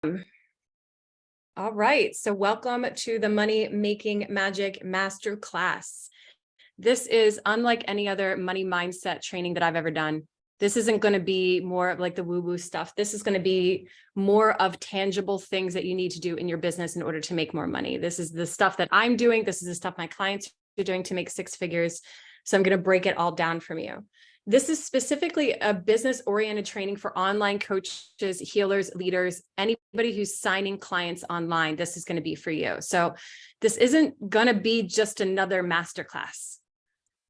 All right, so welcome to the Money Making Magic Masterclass. This is unlike any other money mindset training that I've ever done. This isn't going to be more of like the woo-woo stuff. This is going to be more of tangible things that you need to do in your business in order to make more money. This is the stuff that I'm doing. This is the stuff my clients are doing to make six figures. So I'm going to break it all down from you. This is specifically a business-oriented training for online coaches, healers, leaders, anybody who's signing clients online. This is going to be for you. So this isn't going to be just another masterclass.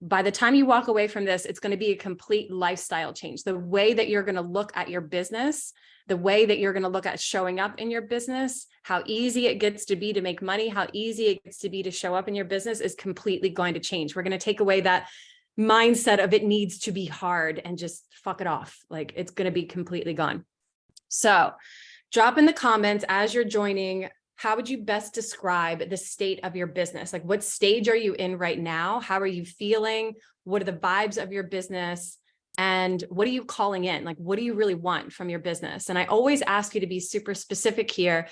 By the time you walk away from this, it's going to be a complete lifestyle change. The way that you're going to look at your business, the way that you're going to look at showing up in your business, how easy it gets to be to make money, how easy it gets to be to show up in your business is completely going to change. We're going to take away that mindset of it needs to be hard and just fuck it off. Like it's going to be completely gone. So drop in the comments as you're joining. How would you best describe the state of your business? Like what stage are you in right now? How are you feeling? What are the vibes of your business? And what are you calling in? Like, what do you really want from your business? And I always ask you to be super specific here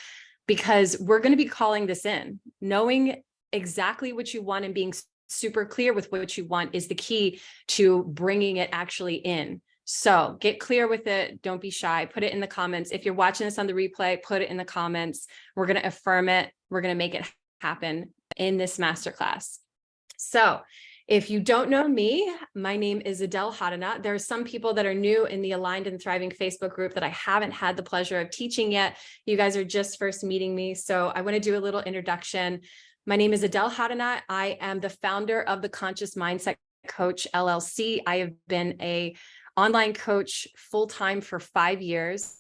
because we're going to be calling this in. Knowing exactly what you want and being super clear with what you want is the key to bringing it actually in. So get clear with it. Don't be shy. Put it in the comments. If you're watching this on the replay, put it in the comments. We're going to affirm it. We're going to make it happen in this masterclass. So if you don't know me, my name is Adele Hadana. There are some people that are new in the Aligned and Thriving Facebook group that I haven't had the pleasure of teaching yet. You guys are just first meeting me. So I want to do a little introduction. My name is Adele Hadana. I am the founder of the Conscious Mindset Coach LLC. I have been an online coach full-time for 5 years.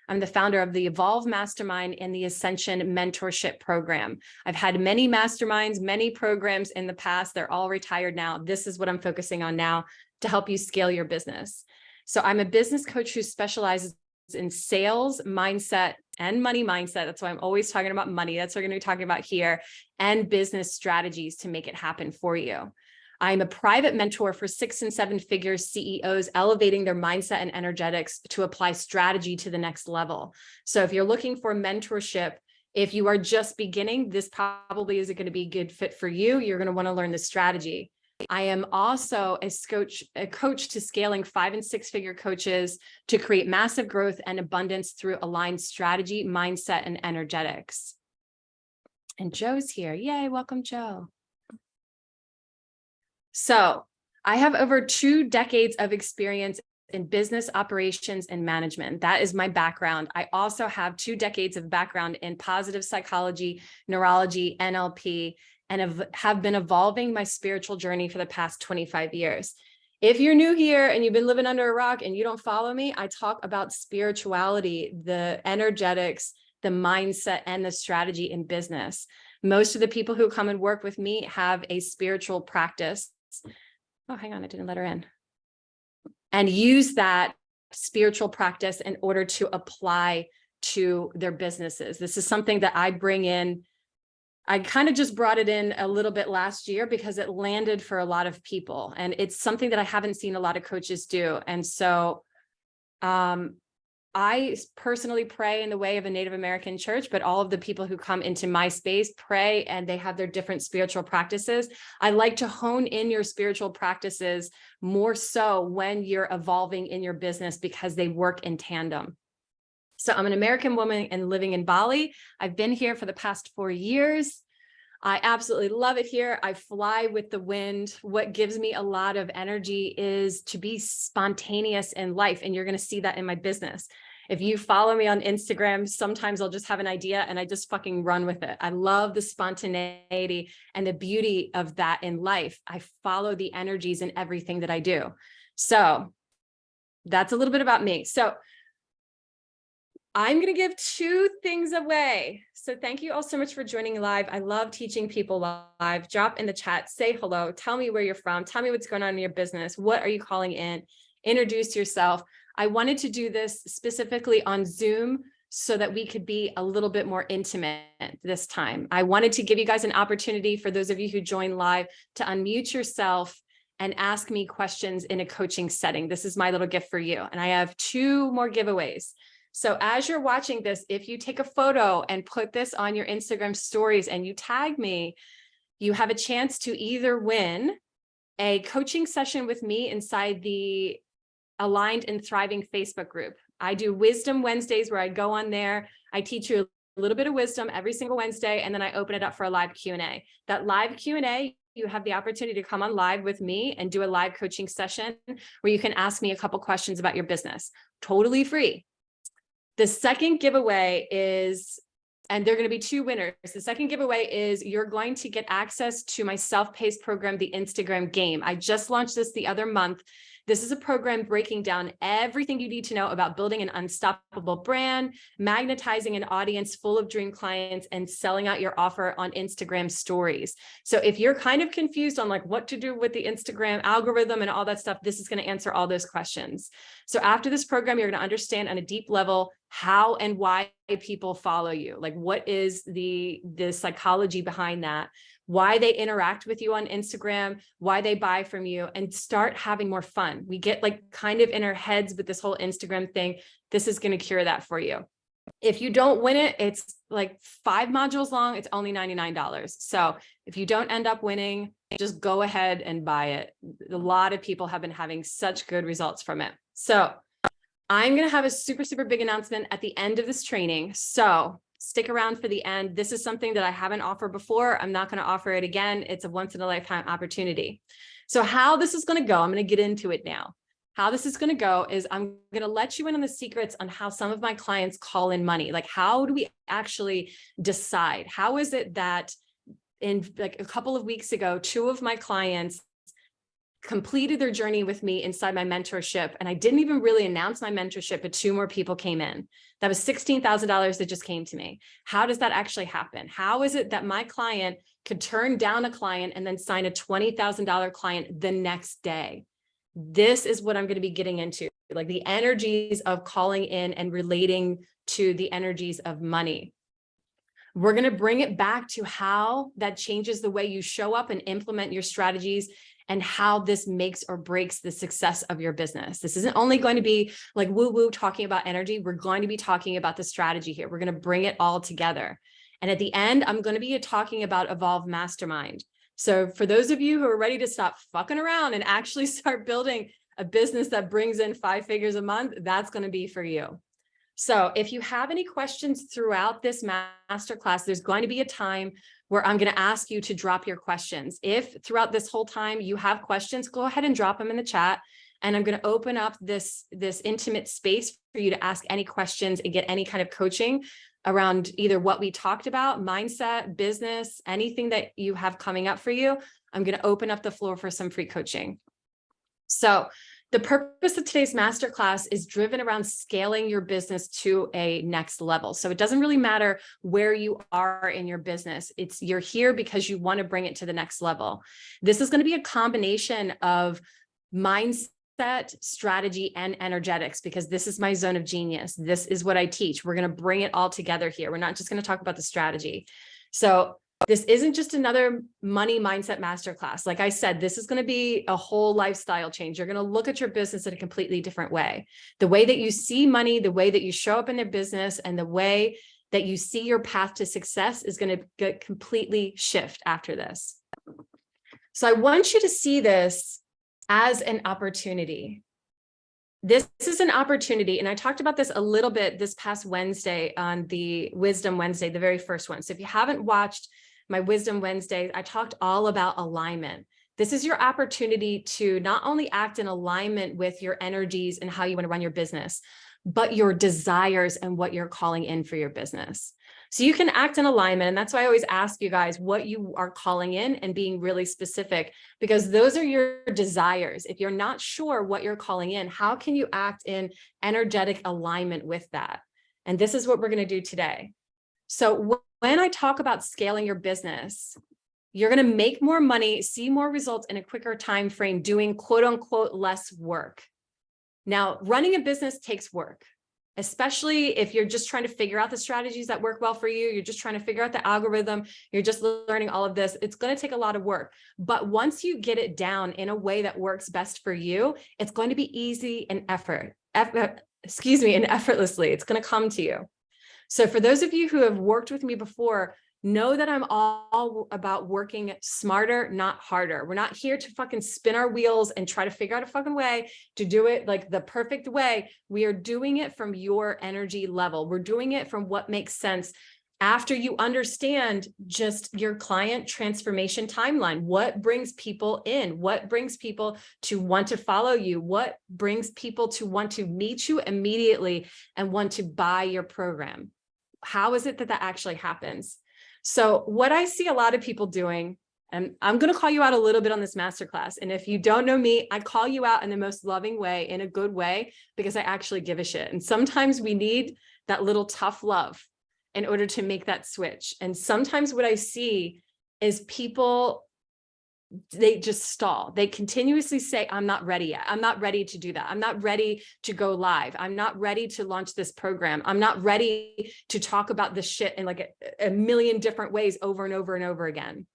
I'm the founder of the EVOLVE Mastermind and the Ascension Mentorship Program. I've had many masterminds, many programs in the past. They're all retired now. This is what I'm focusing on now to help you scale your business. So I'm a business coach who specializes in sales, mindset, and money mindset. That's why I'm always talking about money. That's what we're going to be talking about here, and business strategies to make it happen for you. I'm a private mentor for 6 and 7 figure CEOs, elevating their mindset and energetics to apply strategy to the next level. So if you're looking for mentorship, if you are just beginning, this probably isn't going to be a good fit for you. You're going to want to learn the strategy. I am also a coach to scaling 5 and 6 figure coaches to create massive growth and abundance through aligned strategy, mindset, and energetics. And Joe's here. Yay, welcome, Joe. So I have over 2 decades of experience in business operations and management. That is my background. I also have 2 decades of background in positive psychology, neurology, NLP, and have been evolving my spiritual journey for the past 25 years. If you're new here and you've been living under a rock and you don't follow me, I talk about spirituality, the energetics, the mindset, and the strategy in business. Most of the people who come and work with me have a spiritual practice. Oh, hang on, I didn't let her in. And use that spiritual practice in order to apply to their businesses. This is something that I bring in. I kind of just brought it in a little bit last year because it landed for a lot of people. And it's something that I haven't seen a lot of coaches do. And so I personally pray in the way of a Native American church, but all of the people who come into my space pray and they have their different spiritual practices. I like to hone in your spiritual practices more so when you're evolving in your business because they work in tandem. So I'm an American woman and living in Bali. I've been here for the past 4 years. I absolutely love it here. I fly with the wind. What gives me a lot of energy is to be spontaneous in life. And you're going to see that in my business. If you follow me on Instagram, sometimes I'll just have an idea and I just fucking run with it. I love the spontaneity and the beauty of that in life. I follow the energies in everything that I do. So that's a little bit about me. So I'm going to give 2 things away. So thank you all so much for joining live. I love teaching people live. Drop in the chat, say hello, tell me where you're from, tell me what's going on in your business. What are you calling in? Introduce yourself. I wanted to do this specifically on Zoom so that we could be a little bit more intimate this time. I wanted to give you guys an opportunity for those of you who join live to unmute yourself and ask me questions in a coaching setting. This is my little gift for you. And I have 2 more giveaways. So as you're watching this, if you take a photo and put this on your Instagram stories and you tag me, you have a chance to either win a coaching session with me inside the Aligned and Thriving Facebook group. I do Wisdom Wednesdays where I go on there. I teach you a little bit of wisdom every single Wednesday, and then I open it up for a live Q&A. That live Q&A, you have the opportunity to come on live with me and do a live coaching session where you can ask me a couple questions about your business. Totally free. The second giveaway is, and there are going to be two winners. The second giveaway is you're going to get access to my self-paced program, the Instagram Game. I just launched this the other month. This is a program breaking down everything you need to know about building an unstoppable brand, magnetizing an audience full of dream clients, and selling out your offer on Instagram stories. So if you're kind of confused on like what to do with the Instagram algorithm and all that stuff, this is going to answer all those questions. So after this program, you're going to understand on a deep level how and why people follow you. Like what is the psychology behind that? Why they interact with you on Instagram, why they buy from you, and start having more fun. We get like kind of in our heads with this whole Instagram thing. This is going to cure that for you. If you don't win it, it's like 5 modules long. It's only $99. So if you don't end up winning, just go ahead and buy it. A lot of people have been having such good results from it. So I'm going to have a super, super big announcement at the end of this training. So stick around for the end. This is something that I haven't offered before. I'm not going to offer it again. It's a once in a lifetime opportunity. So how this is going to go, I'm going to get into it now. How this is going to go is I'm going to let you in on the secrets on how some of my clients call in money. Like, how do we actually decide? How is it that in like a couple of weeks ago, 2 of my clients completed their journey with me inside my mentorship. And I didn't even really announce my mentorship, but 2 more people came in. That was $16,000 that just came to me. How does that actually happen? How is it that my client could turn down a client and then sign a $20,000 client the next day? This is what I'm going to be getting into, like the energies of calling in and relating to the energies of money. We're going to bring it back to how that changes the way you show up and implement your strategies, and how this makes or breaks the success of your business. This isn't only going to be like woo-woo talking about energy. We're going to be talking about the strategy here. We're going to bring it all together. And at the end, I'm going to be talking about EVOLVE Mastermind. So for those of you who are ready to stop fucking around and actually start building a business that brings in 5 figures a month, that's going to be for you. So if you have any questions throughout this masterclass, there's going to be a time where I'm going to ask you to drop your questions. If throughout this whole time you have questions, go ahead and drop them in the chat. And I'm going to open up this intimate space for you to ask any questions and get any kind of coaching around either what we talked about, mindset, business, anything that you have coming up for you. I'm going to open up the floor for some free coaching. So the purpose of today's masterclass is driven around scaling your business to a next level. So it doesn't really matter where you are in your business. You're here because you want to bring it to the next level. This is going to be a combination of mindset, strategy, and energetics, because this is my zone of genius. This is what I teach. We're going to bring it all together here. We're not just going to talk about the strategy. So this isn't just another money mindset masterclass. Like I said, this is going to be a whole lifestyle change. You're going to look at your business in a completely different way. The way that you see money, the way that you show up in their business, and the way that you see your path to success is going to completely shift after this. So I want you to see this as an opportunity. This is an opportunity. And I talked about this a little bit this past Wednesday on the Wisdom Wednesday, the very first one. So if you haven't watched my Wisdom Wednesday, I talked all about alignment. This is your opportunity to not only act in alignment with your energies and how you want to run your business, but your desires and what you're calling in for your business. So you can act in alignment. And that's why I always ask you guys what you are calling in and being really specific, because those are your desires. If you're not sure what you're calling in, how can you act in energetic alignment with that? And this is what we're going to do today. So when I talk about scaling your business, you're going to make more money, see more results in a quicker time frame, doing quote unquote less work. Now, running a business takes work, especially if you're just trying to figure out the strategies that work well for you. You're just trying to figure out the algorithm. You're just learning all of this. It's going to take a lot of work. But once you get it down in a way that works best for you, it's going to be easy and and effortlessly. It's going to come to you. So for those of you who have worked with me before, know that I'm all about working smarter, not harder. We're not here to fucking spin our wheels and try to figure out a fucking way to do it like the perfect way. We are doing it from your energy level. We're doing it from what makes sense after you understand just your client transformation timeline. What brings people in? What brings people to want to follow you? What brings people to want to meet you immediately and want to buy your program? How is it that that actually happens? So what I see a lot of people doing, and I'm going to call you out a little bit on this masterclass. And if you don't know me, I call you out in the most loving way, in a good way, because I actually give a shit. And sometimes we need that little tough love in order to make that switch. And sometimes what I see is people, they just stall. They continuously say, I'm not ready yet. I'm not ready to do that. I'm not ready to go live. I'm not ready to launch this program. I'm not ready to talk about this shit in like a million different ways over and over and over again.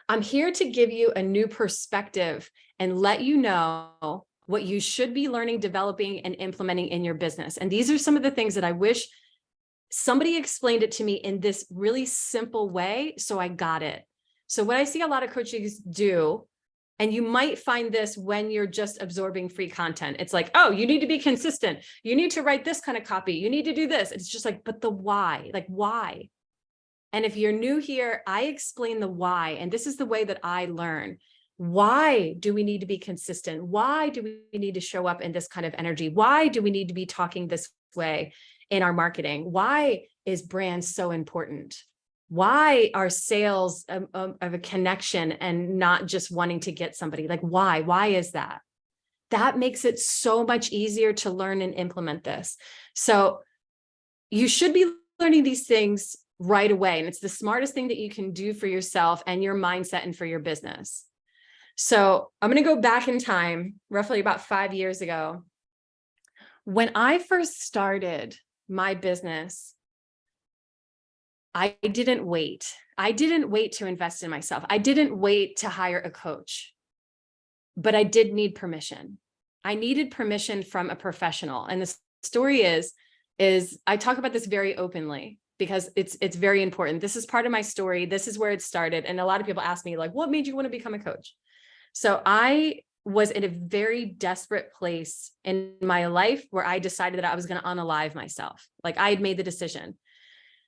I'm here to give you a new perspective and let you know what you should be learning, developing, and implementing in your business. And these are some of the things that I wish somebody explained it to me in this really simple way, so I got it. So what I see a lot of coaches do, and you might find this when you're just absorbing free content. It's like, oh, you need to be consistent. You need to write this kind of copy. You need to do this. It's just like, but the why, like why? And if you're new here, I explain the why. And this is the way that I learn. Why do we need to be consistent? Why do we need to show up in this kind of energy? Why do we need to be talking this way in our marketing? Why is brand so important? Why are sales of a connection and not just wanting to get somebody? Like, why? Why is that? That makes it so much easier to learn and implement this. So you should be learning these things right away. And it's the smartest thing that you can do for yourself and your mindset and for your business. So I'm going to go back in time, roughly about 5 years ago. When I first started my business, I didn't wait. I didn't wait to invest in myself. I didn't wait to hire a coach, but I did need permission. I needed permission from a professional. And the story is I talk about this very openly because it's very important. This is part of my story. This is where it started. And a lot of people ask me, like, what made you want to become a coach? So I was in a very desperate place in my life where I decided that I was going to unalive myself. Like, I had made the decision.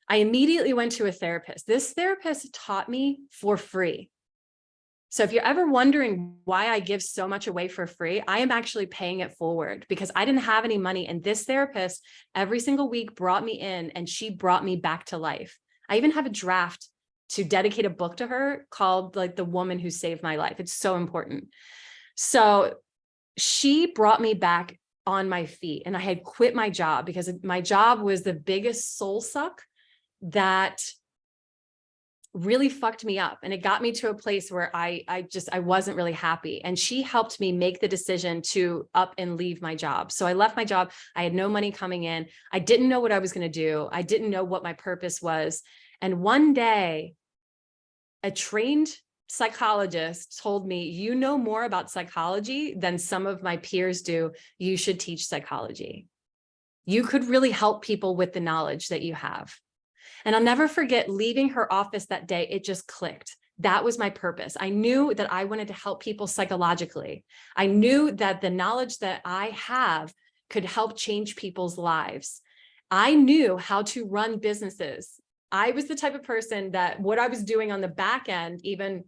I immediately went to a therapist. This therapist taught me for free. So if you're ever wondering why I give so much away for free, I am actually paying it forward because I didn't have any money. And this therapist every single week brought me in and she brought me back to life. I even have a draft to dedicate a book to her called like The Woman Who Saved My Life. It's so important. So she brought me back on my feet, and I had quit my job because my job was the biggest soul suck that really fucked me up. And it got me to a place where I wasn't really happy. And she helped me make the decision to up and leave my job. So I left my job. I had no money coming in. I didn't know what I was going to do. I didn't know what my purpose was. And one day, a trained psychologist told me, you know more about psychology than some of my peers do. You should teach psychology. You could really help people with the knowledge that you have. And I'll never forget leaving her office that day. It just clicked. That was my purpose. I knew that I wanted to help people psychologically. I knew that the knowledge that I have could help change people's lives. I knew how to run businesses. I was the type of person that what I was doing on the back end, even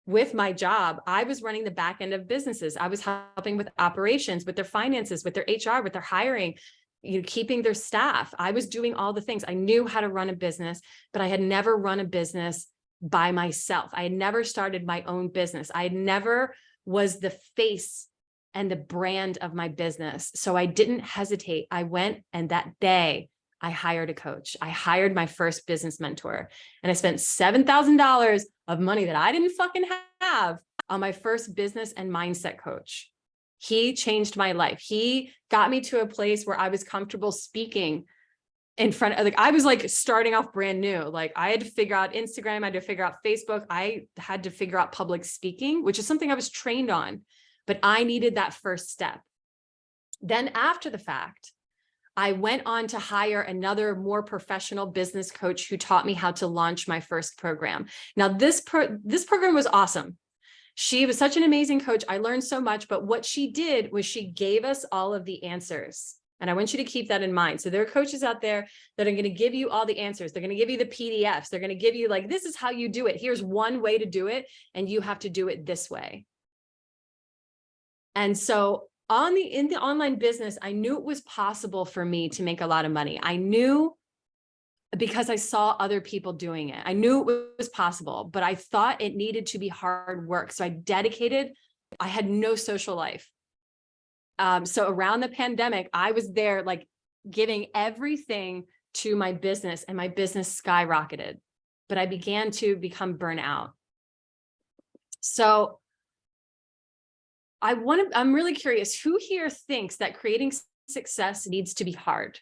with my job, I was running the back end of businesses. I was helping with operations, with their finances, with their HR, with their hiring, keeping their staff. I was doing all the things. I knew how to run a business, but I had never run a business by myself. I had never started my own business. I never was the face and the brand of my business. So I didn't hesitate. I went, and that day I hired a coach. I hired my first business mentor, and I spent $7,000 of money that I didn't fucking have on my first business and mindset coach. He changed my life. He got me to a place where I was comfortable speaking in front of, like, I was like starting off brand new. Like, I had to figure out Instagram. I had to figure out Facebook. I had to figure out public speaking, which is something I was trained on, but I needed that first step. Then after the fact, I went on to hire another more professional business coach who taught me how to launch my first program. Now, this program was awesome. She was such an amazing coach. I learned so much, but what she did was she gave us all of the answers. And I want you to keep that in mind. So there are coaches out there that are going to give you all the answers. They're going to give you the PDFs. They're going to give you like, this is how you do it. Here's one way to do it. And you have to do it this way. And so in the online business, I knew it was possible for me to make a lot of money. I knew because I saw other people doing it. I knew it was possible, but I thought it needed to be hard work. So I had no social life. So around the pandemic, I was there like giving everything to my business, and my business skyrocketed, but I began to become burnout. So I'm really curious, who here thinks that creating success needs to be hard?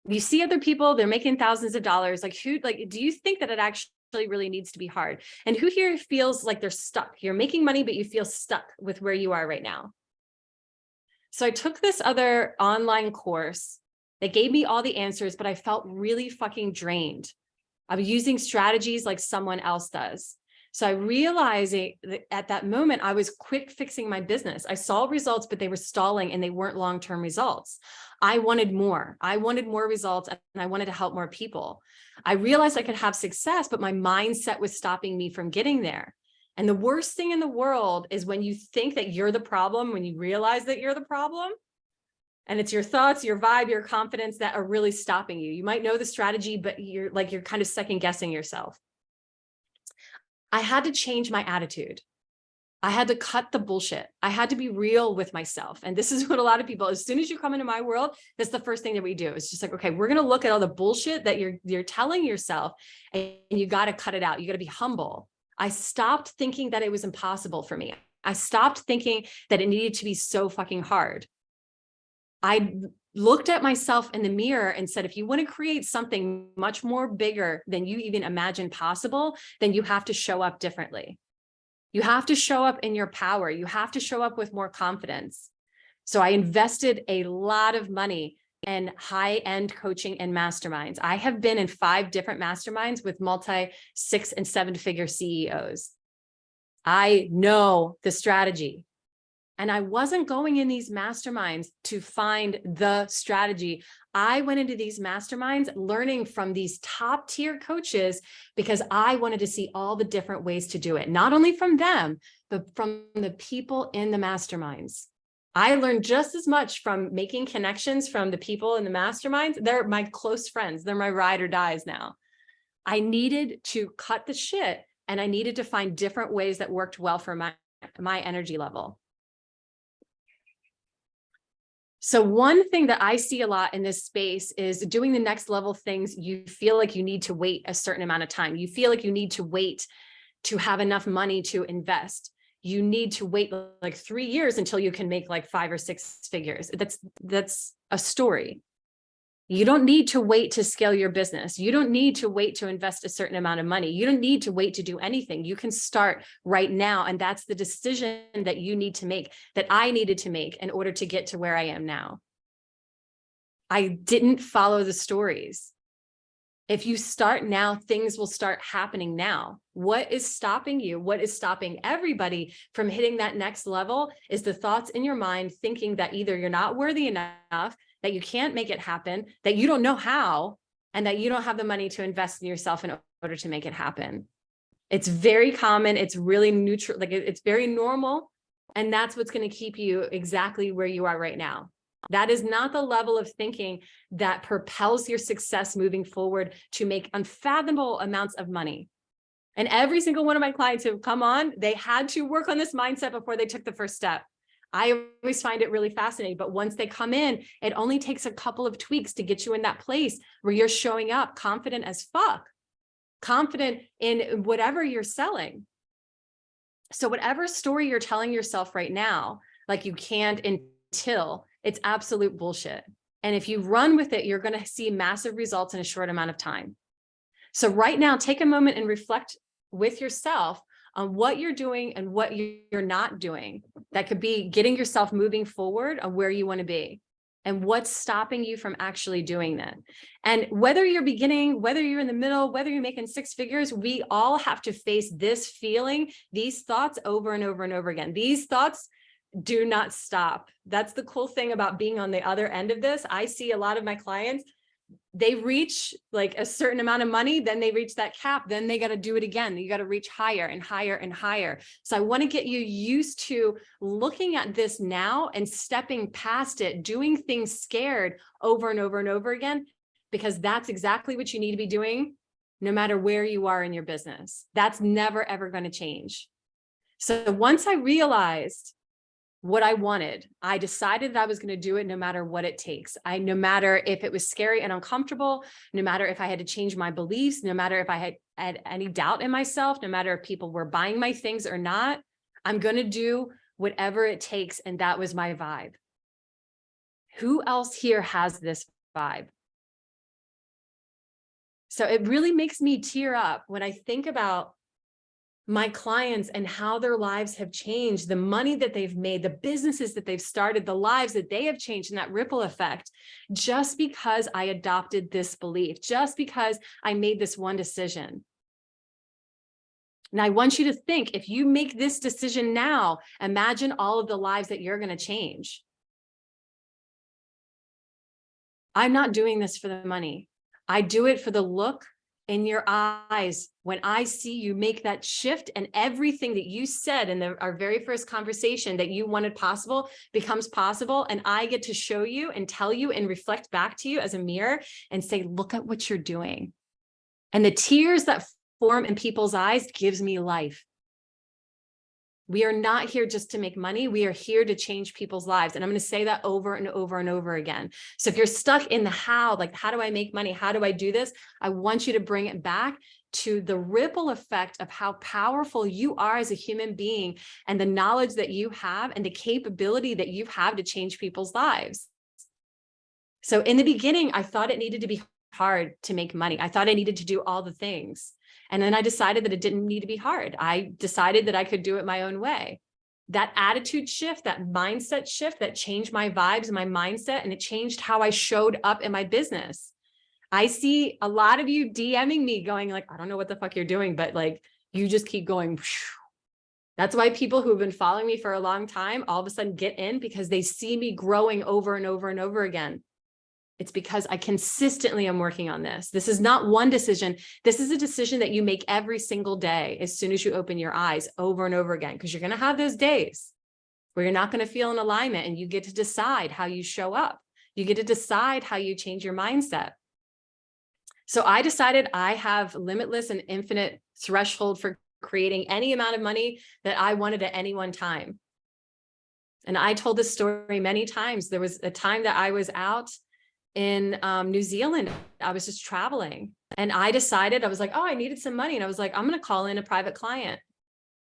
You see other people, they're making thousands of dollars. Do you think that it actually really needs to be hard? And who here feels like they're stuck? You're making money, but you feel stuck with where you are right now. So I took this other online course that gave me all the answers, but I felt really fucking drained. I was using strategies like someone else does. So I realized that at that moment, I was quick fixing my business. I saw results, but they were stalling and they weren't long-term results. I wanted more. I wanted more results, and I wanted to help more people. I realized I could have success, but my mindset was stopping me from getting there. And the worst thing in the world is when you think that you're the problem, when you realize that you're the problem, and it's your thoughts, your vibe, your confidence that are really stopping you. You might know the strategy, but you're kind of second guessing yourself. I had to change my attitude. I had to cut the bullshit. I had to be real with myself. And this is what a lot of people, as soon as you come into my world, that's the first thing that we do. It's just like, okay, we're going to look at all the bullshit that you're telling yourself, and you got to cut it out. You got to be humble. I stopped thinking that it was impossible for me. I stopped thinking that it needed to be so fucking hard. I looked at myself in the mirror and said, if you want to create something much more bigger than you even imagined possible, then you have to show up differently. You have to show up in your power. You have to show up with more confidence. So I invested a lot of money in high-end coaching and masterminds. I have been in 5 different masterminds with multi-6 and 7-figure CEOs. I know the strategy. And I wasn't going in these masterminds to find the strategy. I went into these masterminds learning from these top tier coaches because I wanted to see all the different ways to do it, not only from them, but from the people in the masterminds. I learned just as much from making connections from the people in the masterminds. They're my close friends. They're my ride or dies now. I needed to cut the shit, and I needed to find different ways that worked well for my energy level. So one thing that I see a lot in this space is doing the next level things. You feel like you need to wait a certain amount of time. You feel like you need to wait to have enough money to invest. You need to wait like 3 years until you can make like 5 or 6 figures. That's a story. You don't need to wait to scale your business. You don't need to wait to invest a certain amount of money. You don't need to wait to do anything. You can start right now. And that's the decision that you need to make, that I needed to make in order to get to where I am now. I didn't follow the stories. If you start now, things will start happening now. What is stopping you? What is stopping everybody from hitting that next level is the thoughts in your mind thinking that either you're not worthy enough, that you can't make it happen, that you don't know how, and that you don't have the money to invest in yourself in order to make it happen. It's very common. It's really neutral. Like it's very normal. And that's what's going to keep you exactly where you are right now. That is not the level of thinking that propels your success moving forward to make unfathomable amounts of money. And every single one of my clients who have come on, they had to work on this mindset before they took the first step. I always find it really fascinating, but once they come in, it only takes a couple of tweaks to get you in that place where you're showing up confident as fuck, confident in whatever you're selling. So whatever story you're telling yourself right now, like you can't until, it's absolute bullshit. And if you run with it, you're going to see massive results in a short amount of time. So right now, take a moment and reflect with yourself on what you're doing and what you're not doing. That could be getting yourself moving forward on where you want to be and what's stopping you from actually doing that. And whether you're beginning, whether you're in the middle, whether you're making six figures, we all have to face this feeling, these thoughts over and over and over again. These thoughts do not stop. That's the cool thing about being on the other end of this. I see a lot of my clients, they reach like a certain amount of money, then they reach that cap, then they got to do it again. You got to reach higher and higher and higher. So I want to get you used to looking at this now and stepping past it, doing things scared over and over and over again, because that's exactly what you need to be doing no matter where you are in your business. That's never, ever going to change. So once I realized what I wanted, I decided that I was going to do it no matter what it takes. No matter if it was scary and uncomfortable, no matter if I had to change my beliefs, no matter if I had any doubt in myself, no matter if people were buying my things or not, I'm going to do whatever it takes. And that was my vibe. Who else here has this vibe? So it really makes me tear up when I think about my clients and how their lives have changed, the money that they've made, the businesses that they've started, the lives that they have changed, and that ripple effect, just because I adopted this belief, just because I made this one decision. And I want you to think, if you make this decision now, imagine all of the lives that you're going to change. I'm not doing this for the money. I do it for the look in your eyes when I see you make that shift, and everything that you said in our very first conversation that you wanted possible becomes possible. And I get to show you and tell you and reflect back to you as a mirror and say, look at what you're doing. And the tears that form in people's eyes gives me life. We are not here just to make money. We are here to change people's lives. And I'm going to say that over and over and over again. So if you're stuck in the how, like, how do I make money? How do I do this? I want you to bring it back to the ripple effect of how powerful you are as a human being, and the knowledge that you have and the capability that you have to change people's lives. So in the beginning, I thought it needed to be hard to make money. I thought I needed to do all the things. And then I decided that it didn't need to be hard. I decided that I could do it my own way. That attitude shift, that mindset shift, that changed my vibes and my mindset, and it changed how I showed up in my business. I see a lot of you DMing me going like, I don't know what the fuck you're doing, but like, you just keep going. That's why people who have been following me for a long time, all of a sudden get in, because they see me growing over and over and over again. It's because I consistently am working on this. This is not one decision. This is a decision that you make every single day as soon as you open your eyes, over and over again, because you're going to have those days where you're not going to feel in alignment, and you get to decide how you show up. You get to decide how you change your mindset. So I decided I have limitless and infinite threshold for creating any amount of money that I wanted at any one time. And I told this story many times. There was a time that I was out in New Zealand. I was just traveling, and I decided, I was like, oh, I needed some money. And I was like, I'm going to call in a private client.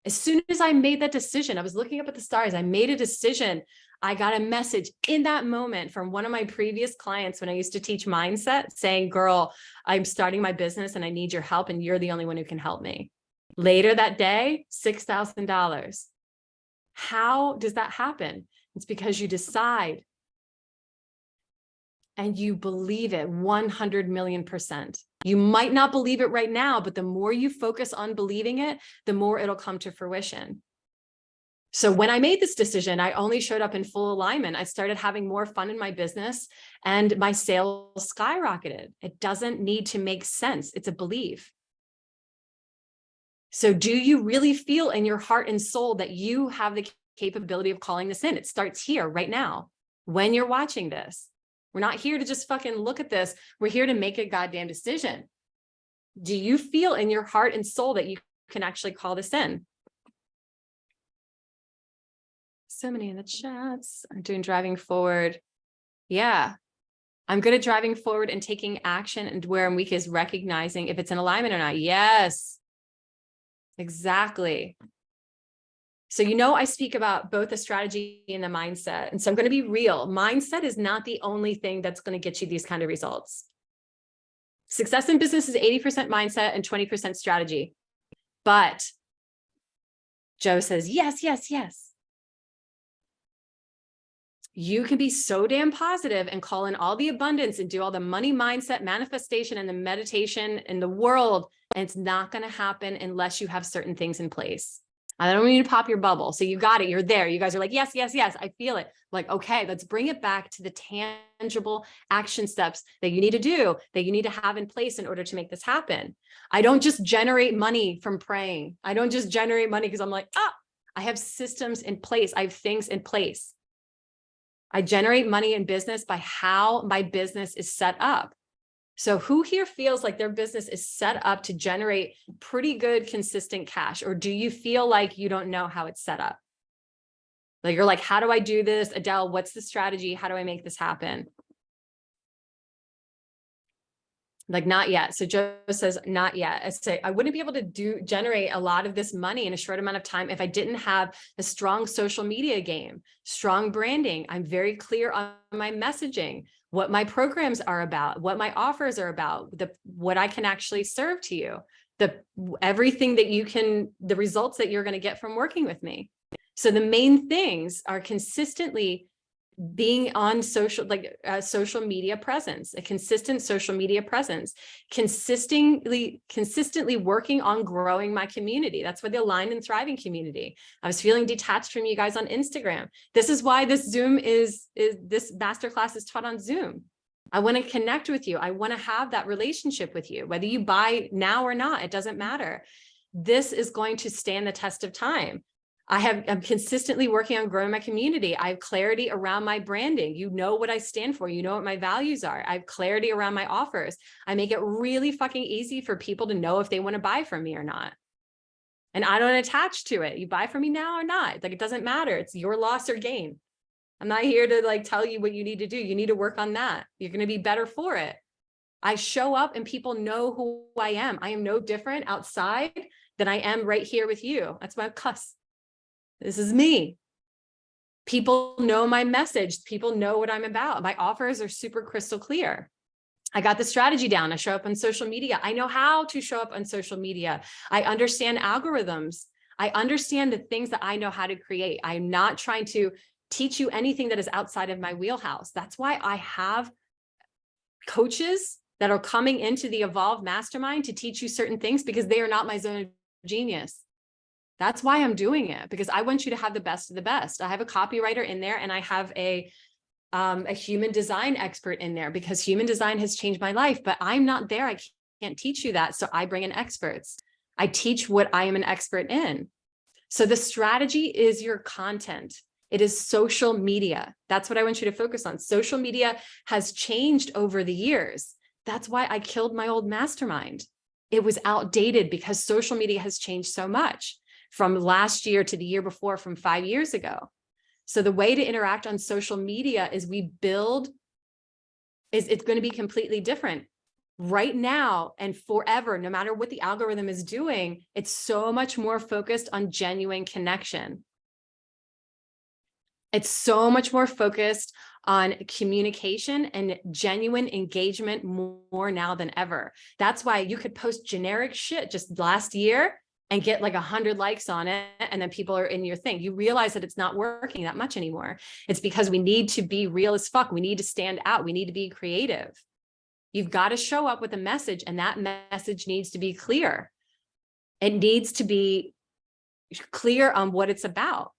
As soon as I made that decision, I was looking up at the stars. I made a decision. I got a message in that moment from one of my previous clients when I used to teach mindset, saying, girl, I'm starting my business and I need your help, and you're the only one who can help me. Later that day, $6,000. How does that happen? It's because you decide and you believe it 100 million%. You might not believe it right now, but the more you focus on believing it, the more it'll come to fruition. So when I made this decision, I only showed up in full alignment. I started having more fun in my business, and my sales skyrocketed. It doesn't need to make sense. It's a belief. So do you really feel in your heart and soul that you have the capability of calling this in? It starts here right now when you're watching this. We're not here to just fucking look at this. We're here to make a goddamn decision. Do you feel in your heart and soul that you can actually call this in? So many in the chats. I'm doing driving forward. Yeah. I'm good at driving forward and taking action, and where I'm weak is recognizing if it's in alignment or not. Yes, exactly. So, I speak about both the strategy and the mindset. And so I'm going to be real. Mindset is not the only thing that's going to get you these kind of results. Success in business is 80% mindset and 20% strategy. But Joe says, yes, yes, yes. You can be so damn positive and call in all the abundance and do all the money mindset manifestation and the meditation in the world. And it's not going to happen unless you have certain things in place. I don't need to pop your bubble. So you got it. You're there. You guys are like, yes, yes, yes. I feel it. Like, okay, let's bring it back to the tangible action steps that you need to do, that you need to have in place in order to make this happen. I don't just generate money from praying. I don't just generate money because I'm like, I have systems in place. I have things in place. I generate money in business by how my business is set up. So who here feels like their business is set up to generate pretty good, consistent cash? Or do you feel like you don't know how it's set up? Like you're like, how do I do this? Adele, what's the strategy? How do I make this happen? Like, not yet. So Joe says, not yet. I say, I wouldn't be able to generate a lot of this money in a short amount of time if I didn't have a strong social media game, strong branding. I'm very clear on my messaging, what my programs are about, what my offers are about, what I can actually serve to you, everything that you can, the results that you're going to get from working with me. So the main things are consistently being on social, like social media presence, a consistent social media presence, consistently working on growing my community. That's why the aligned and thriving community. I was feeling detached from you guys on Instagram. This is why this Zoom this masterclass is taught on Zoom. I want to connect with you. I want to have that relationship with you, whether you buy now or not, it doesn't matter. This is going to stand the test of time. I'm consistently working on growing my community. I have clarity around my branding. You know what I stand for. You know what my values are. I have clarity around my offers. I make it really fucking easy for people to know if they want to buy from me or not. And I don't attach to it. You buy from me now or not. Like, it doesn't matter. It's your loss or gain. I'm not here to like tell you what you need to do. You need to work on that. You're going to be better for it. I show up and people know who I am. I am no different outside than I am right here with you. That's why I cuss. This is me. People know my message. People know what I'm about. My offers are super crystal clear. I got the strategy down. I show up on social media. I know how to show up on social media. I understand algorithms. I understand the things that I know how to create. I'm not trying to teach you anything that is outside of my wheelhouse. That's why I have coaches that are coming into the EVOLVE Mastermind to teach you certain things, because they are not my zone of genius. That's why I'm doing it, because I want you to have the best of the best. I have a copywriter in there, and I have a human design expert in there, because human design has changed my life, but I'm not there. I can't teach you that. So I bring in experts. I teach what I am an expert in. So the strategy is your content. It is social media. That's what I want you to focus on. Social media has changed over the years. That's why I killed my old mastermind. It was outdated because social media has changed so much from last year to the year before, from 5 years ago. So the way to interact on social media is it's going to be completely different right now and forever. No matter what the algorithm is doing, it's so much more focused on genuine connection. It's so much more focused on communication and genuine engagement more now than ever. That's why you could post generic shit just last year and get like 100 likes on it, and then people are in your thing. You realize that it's not working that much anymore. It's because we need to be real as fuck. We need to stand out. We need to be creative. You've got to show up with a message, and that message needs to be clear. It needs to be clear on what it's about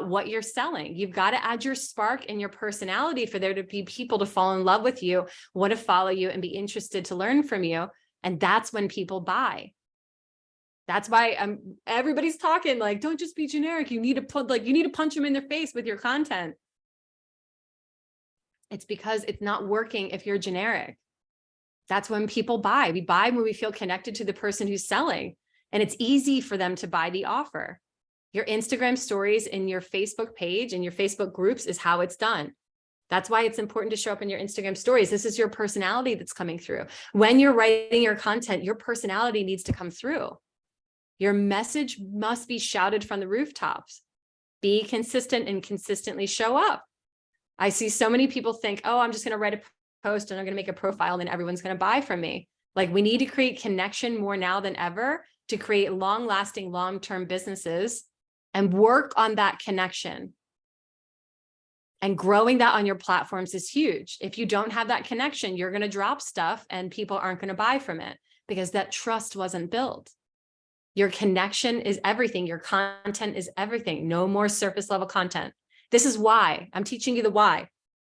what you're selling. You've got to add your spark and your personality for there to be people to fall in love with you, want to follow you, and be interested to learn from you. And that's when people buy. That's why everybody's talking like, don't just be generic. You need to punch them in their face with your content. It's because it's not working if you're generic. That's when people buy. We buy when we feel connected to the person who's selling, and it's easy for them to buy the offer. Your Instagram stories and your Facebook page and your Facebook groups is how it's done. That's why it's important to show up in your Instagram stories. This is your personality that's coming through. When you're writing your content, your personality needs to come through. Your message must be shouted from the rooftops. Be consistent and consistently show up. I see so many people think, oh, I'm just going to write a post and I'm going to make a profile and then everyone's going to buy from me. Like, we need to create connection more now than ever to create long-lasting, long-term businesses and work on that connection. And growing that on your platforms is huge. If you don't have that connection, you're going to drop stuff and people aren't going to buy from it because that trust wasn't built. Your connection is everything. Your content is everything. No more surface level content. This is why I'm teaching you the why,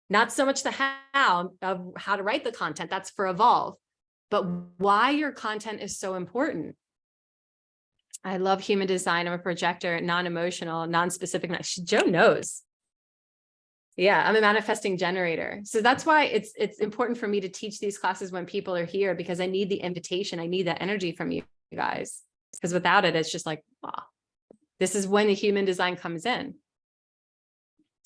not so much the how of how to write the content. That's for Evolve, but why your content is so important. I love human design. I'm a projector, non-emotional, non-specific. Joe knows. Yeah, I'm a manifesting generator. So that's why it's important for me to teach these classes when people are here, because I need the invitation. I need that energy from you guys, because without it, it's just like, wow, this is when the human design comes in.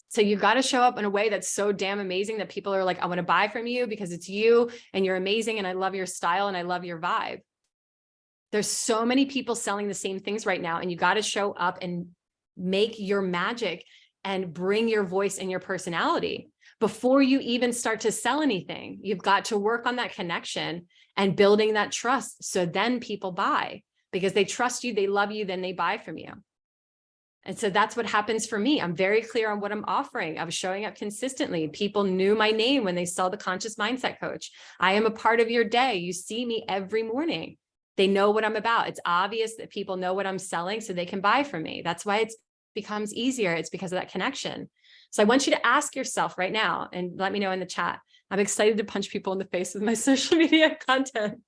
So you've got to show up in a way that's so damn amazing that people are like, I want to buy from you because it's you and you're amazing. And I love your style and I love your vibe. There's so many people selling the same things right now. And you got to show up and make your magic and bring your voice and your personality before you even start to sell anything. You've got to work on that connection and building that trust. So then people buy because they trust you, they love you, then they buy from you. And so that's what happens for me. I'm very clear on what I'm offering. I was showing up consistently. People knew my name when they saw the Conscious Mindset Coach. I am a part of your day. You see me every morning. They know what I'm about. It's obvious that people know what I'm selling so they can buy from me. That's why it becomes easier. It's because of that connection. So I want you to ask yourself right now and let me know in the chat. I'm excited to punch people in the face with my social media content.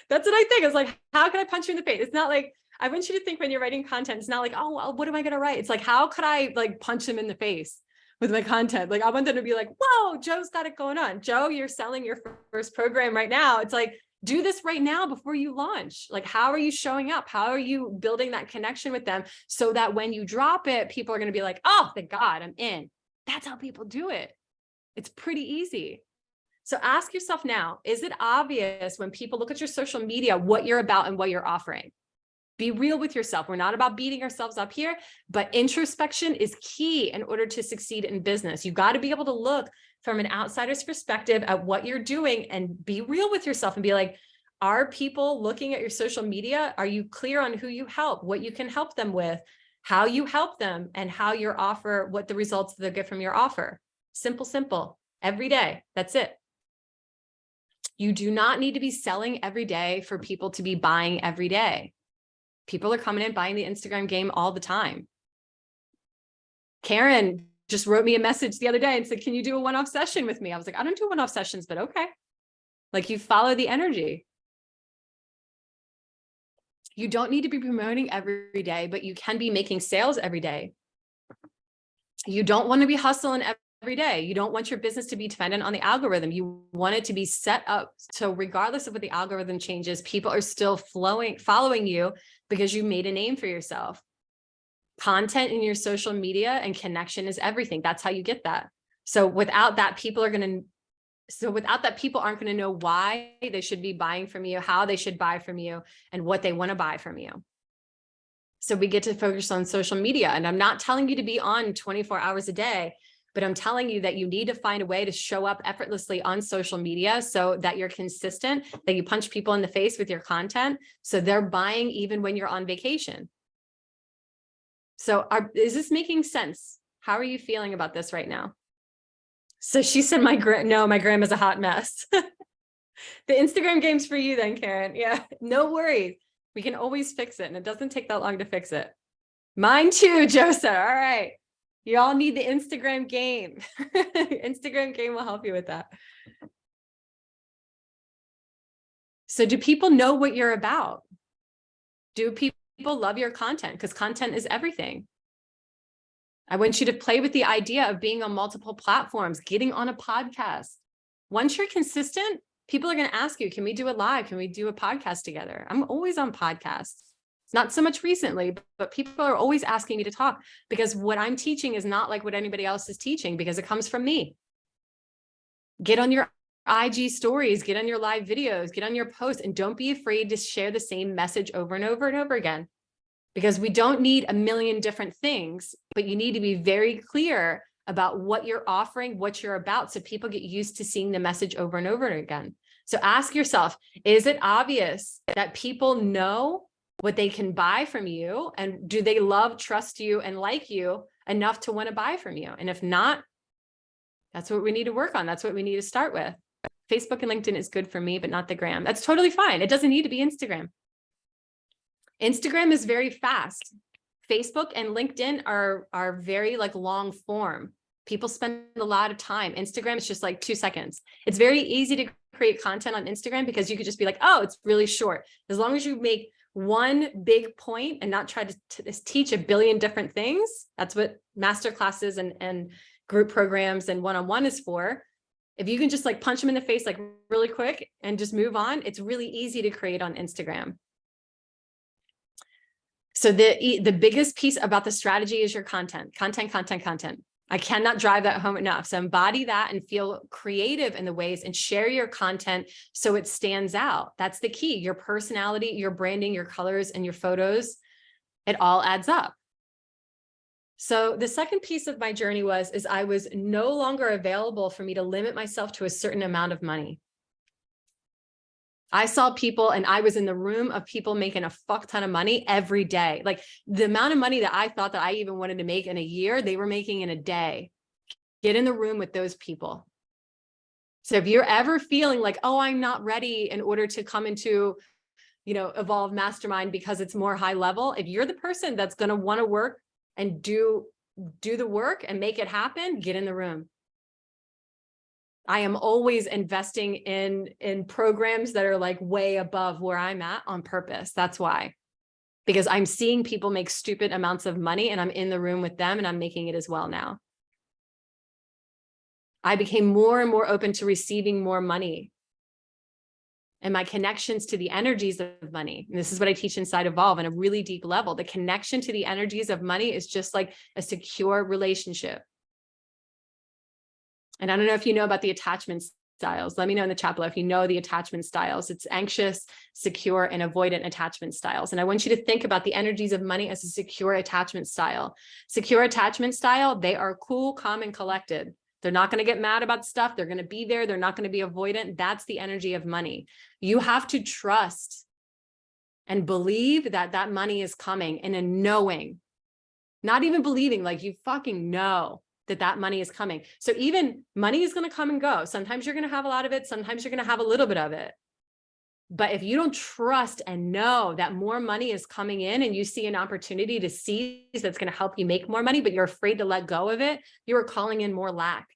That's what I think. It's like, how can I punch you in the face? It's not like, I want you to think when you're writing content, it's not like, oh, well, what am I going to write? It's like, how could I like punch them in the face with my content? Like, I want them to be like, whoa, Joe's got it going on. Joe, you're selling your first program right now. It's like, do this right now before you launch. Like, how are you showing up? How are you building that connection with them so that when you drop it, people are going to be like, oh, thank God, I'm in. That's how people do it. It's pretty easy. So ask yourself now, is it obvious when people look at your social media, what you're about and what you're offering? Be real with yourself. We're not about beating ourselves up here, but introspection is key in order to succeed in business. You got to be able to look from an outsider's perspective at what you're doing and be real with yourself and be like, are people looking at your social media? Are you clear on who you help, what you can help them with, how you help them, and how your offer, what the results they'll get from your offer? Simple, simple, every day. That's it. You do not need to be selling every day for people to be buying every day. People are coming in buying the Instagram game all the time. Karen just wrote me a message the other day and said, can you do a one-off session with me? I was like, I don't do one-off sessions, but okay. Like, you follow the energy. You don't need to be promoting every day, but you can be making sales every day. You don't want to be hustling every day. You don't want your business to be dependent on the algorithm. You want it to be set up so regardless of what the algorithm changes, people are still following you because you made a name for yourself. Content in your social media and connection is everything. That's how you get that. So without that, people aren't going to know why they should be buying from you, how they should buy from you, and what they want to buy from you. So we get to focus on social media. And I'm not telling you to be on 24 hours a day, but I'm telling you that you need to find a way to show up effortlessly on social media so that you're consistent, that you punch people in the face with your content, so they're buying even when you're on vacation. So is this making sense? How are you feeling about this right now? So she said, my grandma's a hot mess. The Instagram game's for you then, Karen. Yeah, no worries. We can always fix it, and it doesn't take that long to fix it. Mine too, Joseph. All right. You all need the Instagram game. Instagram game will help you with that. So do people know what you're about? Do people love your content? Because content is everything. I want you to play with the idea of being on multiple platforms, getting on a podcast. Once you're consistent, people are going to ask you, can we do it live? Can we do a podcast together? I'm always on podcasts. Not so much recently, but people are always asking me to talk because what I'm teaching is not like what anybody else is teaching because it comes from me. Get on your IG stories, get on your live videos, get on your posts, and don't be afraid to share the same message over and over and over again, because we don't need a million different things, but you need to be very clear about what you're offering, what you're about, so people get used to seeing the message over and over again. So ask yourself, is it obvious that people know what they can buy from you, and do they love, trust you, and like you enough to want to buy from you? And if not, that's what we need to work on. That's what we need to start with. Facebook and LinkedIn is good for me, but not the gram. That's totally fine. It doesn't need to be Instagram. Instagram is very fast. Facebook and LinkedIn are very like long form. People spend a lot of time. Instagram is just like 2 seconds. It's very easy to create content on Instagram because you could just be like, oh, it's really short. As long as you make one big point and not try to teach a billion different things. That's what masterclasses and group programs and one-on-one is for. If you can just like punch them in the face like really quick and just move on, it's really easy to create on Instagram. So the biggest piece about the strategy is your content. I cannot drive that home enough. So embody that and feel creative in the ways and share your content so it stands out. That's the key. Your personality, your branding, your colors, and your photos, it all adds up. So the second piece of my journey is I was no longer available for me to limit myself to a certain amount of money. I saw people, and I was in the room of people making a fuck ton of money every day. Like the amount of money that I thought that I even wanted to make in a year, they were making in a day. Get in the room with those people. So if you're ever feeling like, oh, I'm not ready in order to come into, Evolve Mastermind because it's more high level, if you're the person that's going to want to work and do the work and make it happen, get in the room. I am always investing in programs that are like way above where I'm at on purpose. That's why, because I'm seeing people make stupid amounts of money and I'm in the room with them and I'm making it as well now. I became more and more open to receiving more money and my connections to the energies of money. And this is what I teach inside Evolve on a really deep level. The connection to the energies of money is just like a secure relationship. And I don't know if you know about the attachment styles. Let me know in the chat below if you know the attachment styles. It's anxious, secure, and avoidant attachment styles. And I want you to think about the energies of money as a secure attachment style. Secure attachment style, they are cool, calm, and collected. They're not going to get mad about stuff. They're going to be there. They're not going to be avoidant. That's the energy of money. You have to trust and believe that that money is coming, and a knowing, not even believing, like you fucking know that money is coming. So even money is going to come and go. Sometimes you're going to have a lot of it. Sometimes you're going to have a little bit of it. But if you don't trust and know that more money is coming in and you see an opportunity to seize that's going to help you make more money, but you're afraid to let go of it, you are calling in more lack.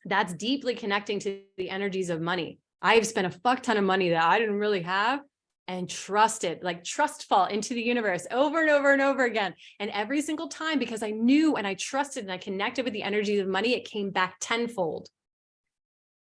That's deeply connecting to the energies of money. I have spent a fuck ton of money that I didn't really have and trusted, like trustful into the universe over and over and over again. And every single time, because I knew and I trusted and I connected with the energies of money, it came back tenfold.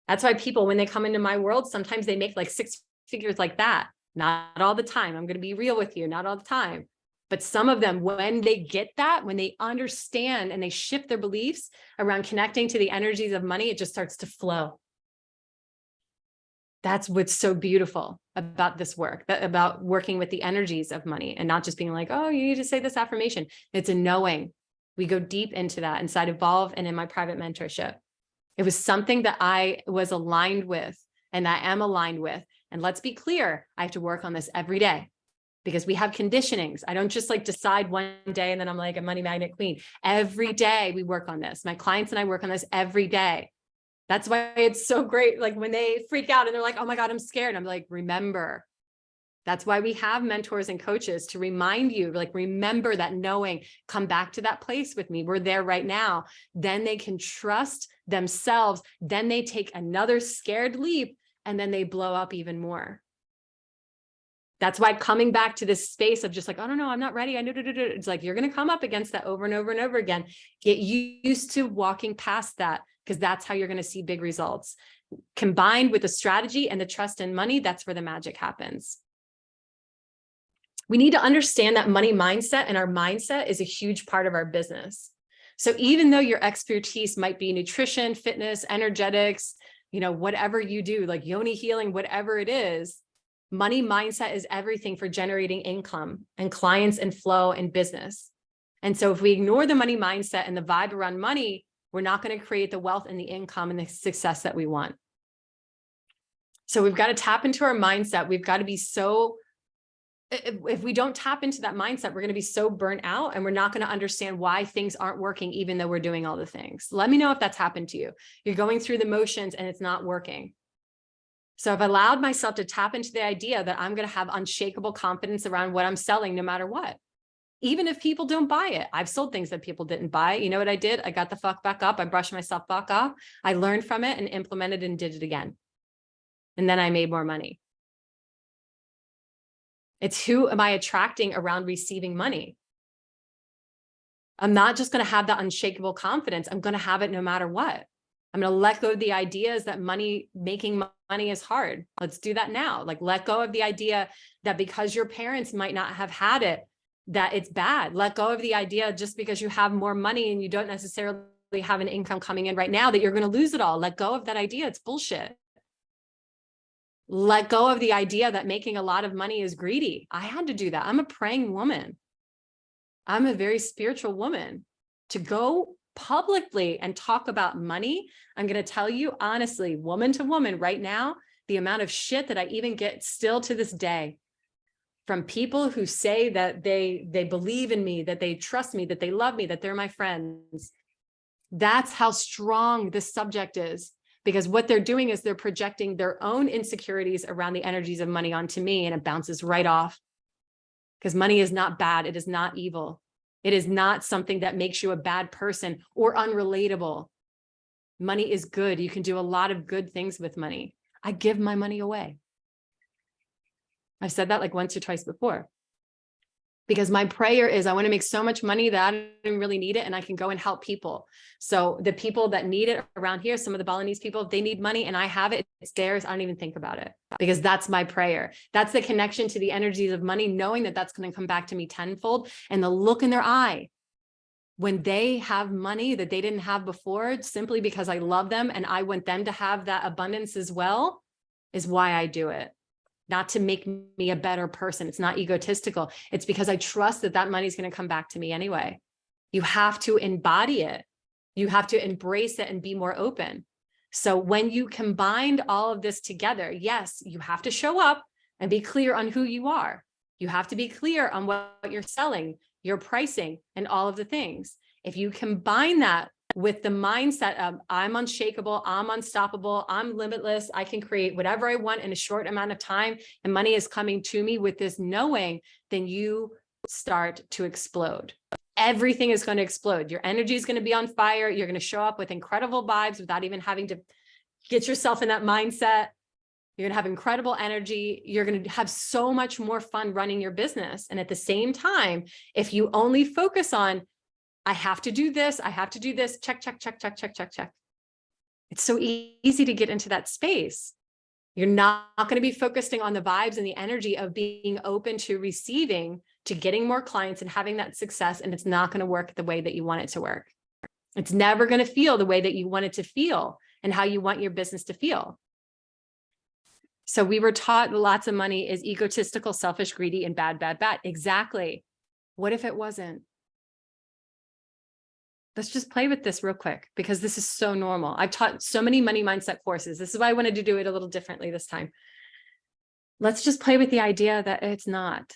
That's why people, when they come into my world, sometimes they make like 6 figures like that. Not all the time. I'm going to be real with you. Not all the time. But some of them, when they get that, when they understand and they shift their beliefs around connecting to the energies of money, it just starts to flow. That's what's so beautiful about this work, about working with the energies of money and not just being like, oh, you need to say this affirmation. It's a knowing. We go deep into that inside Evolve and in my private mentorship. It was something that I was aligned with and I am aligned with. And let's be clear, I have to work on this every day because we have conditionings. I don't just like decide one day and then I'm like a money magnet queen. Every day we work on this. My clients and I work on this every day. That's why it's so great. Like when they freak out and they're like, oh my God, I'm scared. I'm like, remember, that's why we have mentors and coaches to remind you, like, remember that knowing, come back to that place with me. We're there right now. Then they can trust themselves. Then they take another scared leap and then they blow up even more. That's why coming back to this space of just like, oh, no, I'm not ready. It's like, you're going to come up against that over and over and over again. Get used to walking past that, because that's how you're going to see big results. Combined with the strategy and the trust in money, that's where the magic happens. We need to understand that money mindset and our mindset is a huge part of our business. So even though your expertise might be nutrition, fitness, energetics, whatever you do, like yoni healing, whatever it is, money mindset is everything for generating income and clients and flow and business. And so if we ignore the money mindset and the vibe around money, we're not going to create the wealth and the income and the success that we want. So we've got to tap into our mindset. We've got to be so if we don't tap into that mindset, we're going to be so burnt out and we're not going to understand why things aren't working, even though we're doing all the things. Let me know if that's happened to you. You're going through the motions and it's not working. So I've allowed myself to tap into the idea that I'm going to have unshakable confidence around what I'm selling, no matter what. Even if people don't buy it. I've sold things that people didn't buy. You know what I did? I got the fuck back up. I brushed myself back off. I learned from it and implemented and did it again. And then I made more money. It's who am I attracting around receiving money? I'm not just going to have that unshakable confidence. I'm going to have it no matter what. I'm going to let go of the ideas that making money is hard. Let's do that now. Like, let go of the idea that because your parents might not have had it, that it's bad. Let go of the idea just because you have more money and you don't necessarily have an income coming in right now that you're going to lose it all. Let go of that idea. It's bullshit. Let go of the idea that making a lot of money is greedy. I had to do that. I'm a praying woman. I'm a very spiritual woman. To go publicly and talk about money, I'm going to tell you honestly, woman to woman right now, the amount of shit that I even get still to this day from people who say that they believe in me, that they trust me, that they love me, that they're my friends. That's how strong this subject is. Because what they're doing is they're projecting their own insecurities around the energies of money onto me, and it bounces right off. Because money is not bad. It is not evil. It is not something that makes you a bad person or unrelatable. Money is good. You can do a lot of good things with money. I give my money away. I've said that like once or twice before. Because my prayer is I want to make so much money that I don't really need it and I can go and help people. So the people that need it around here, some of the Balinese people, if they need money and I have it, it's theirs. I don't even think about it because that's my prayer. That's the connection to the energies of money, knowing that that's going to come back to me tenfold. And the look in their eye when they have money that they didn't have before, simply because I love them and I want them to have that abundance as well, is why I do it. Not to make me a better person. It's not egotistical. It's because I trust that that money is going to come back to me anyway. You have to embody it. You have to embrace it and be more open. So when you combined all of this together, yes, you have to show up and be clear on who you are. You have to be clear on what you're selling, your pricing, and all of the things. If you combine that with the mindset of I'm unshakable, I'm unstoppable, I'm limitless, I can create whatever I want in a short amount of time, and money is coming to me with this knowing, then you start to explode. Everything is going to explode. Your energy is going to be on fire. You're going to show up with incredible vibes without even having to get yourself in that mindset. You're going to have incredible energy. You're going to have so much more fun running your business. And at the same time, if you only focus on I have to do this. I have to do this. Check, check, check, check, check, check, check. It's so easy to get into that space. You're not going to be focusing on the vibes and the energy of being open to receiving, to getting more clients and having that success. And it's not going to work the way that you want it to work. It's never going to feel the way that you want it to feel and how you want your business to feel. So we were taught lots of money is egotistical, selfish, greedy, and bad, bad, bad. Exactly. What if it wasn't? Let's just play with this real quick because this is so normal. I've taught so many money mindset courses. This is why I wanted to do it a little differently this time. Let's just play with the idea that it's not.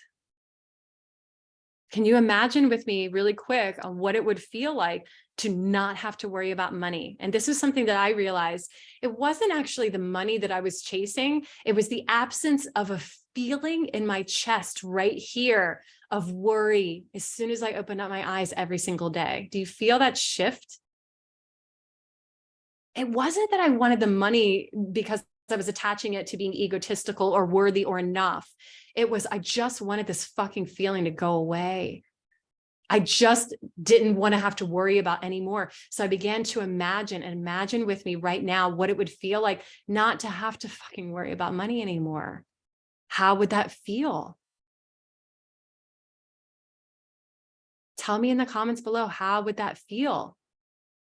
Can you imagine with me really quick on what it would feel like to not have to worry about money? And this is something that I realized. It wasn't actually the money that I was chasing. It was the absence of a feeling in my chest right here of worry as soon as I open up my eyes every single day. Do you feel that shift? It wasn't that I wanted the money because I was attaching it to being egotistical or worthy or enough. It was, I just wanted this fucking feeling to go away. I just didn't want to have to worry about anymore. So I began to imagine with me right now what it would feel like not to have to fucking worry about money anymore. How would that feel? Tell me in the comments below, how would that feel?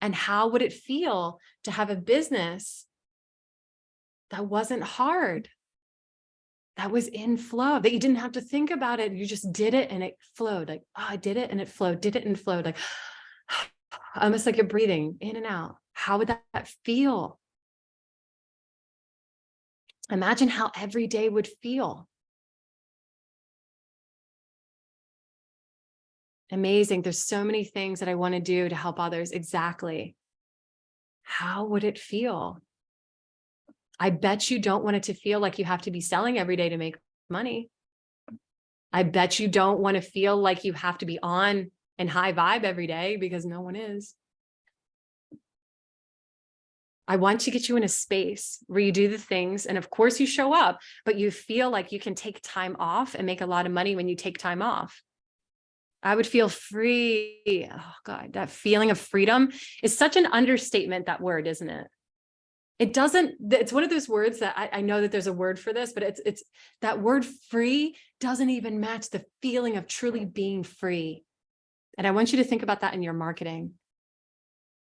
And how would it feel to have a business that wasn't hard, that was in flow, that you didn't have to think about it. You just did it and it flowed. Like, oh, I did it and it flowed, did it and flowed. Like, almost like you're breathing in and out. How would that feel? Imagine how every day would feel. Amazing. There's so many things that I want to do to help others. Exactly. How would it feel? I bet you don't want it to feel like you have to be selling every day to make money. I bet you don't want to feel like you have to be on and high vibe every day, because no one is. I want to get you in a space where you do the things, and of course you show up, but you feel like you can take time off and make a lot of money when you take time off. I would feel free. Oh God, that feeling of freedom is such an understatement, that word, isn't it? It doesn't, it's one of those words that I know that there's a word for this, but it's that word free doesn't even match the feeling of truly being free. And I want you to think about that in your marketing.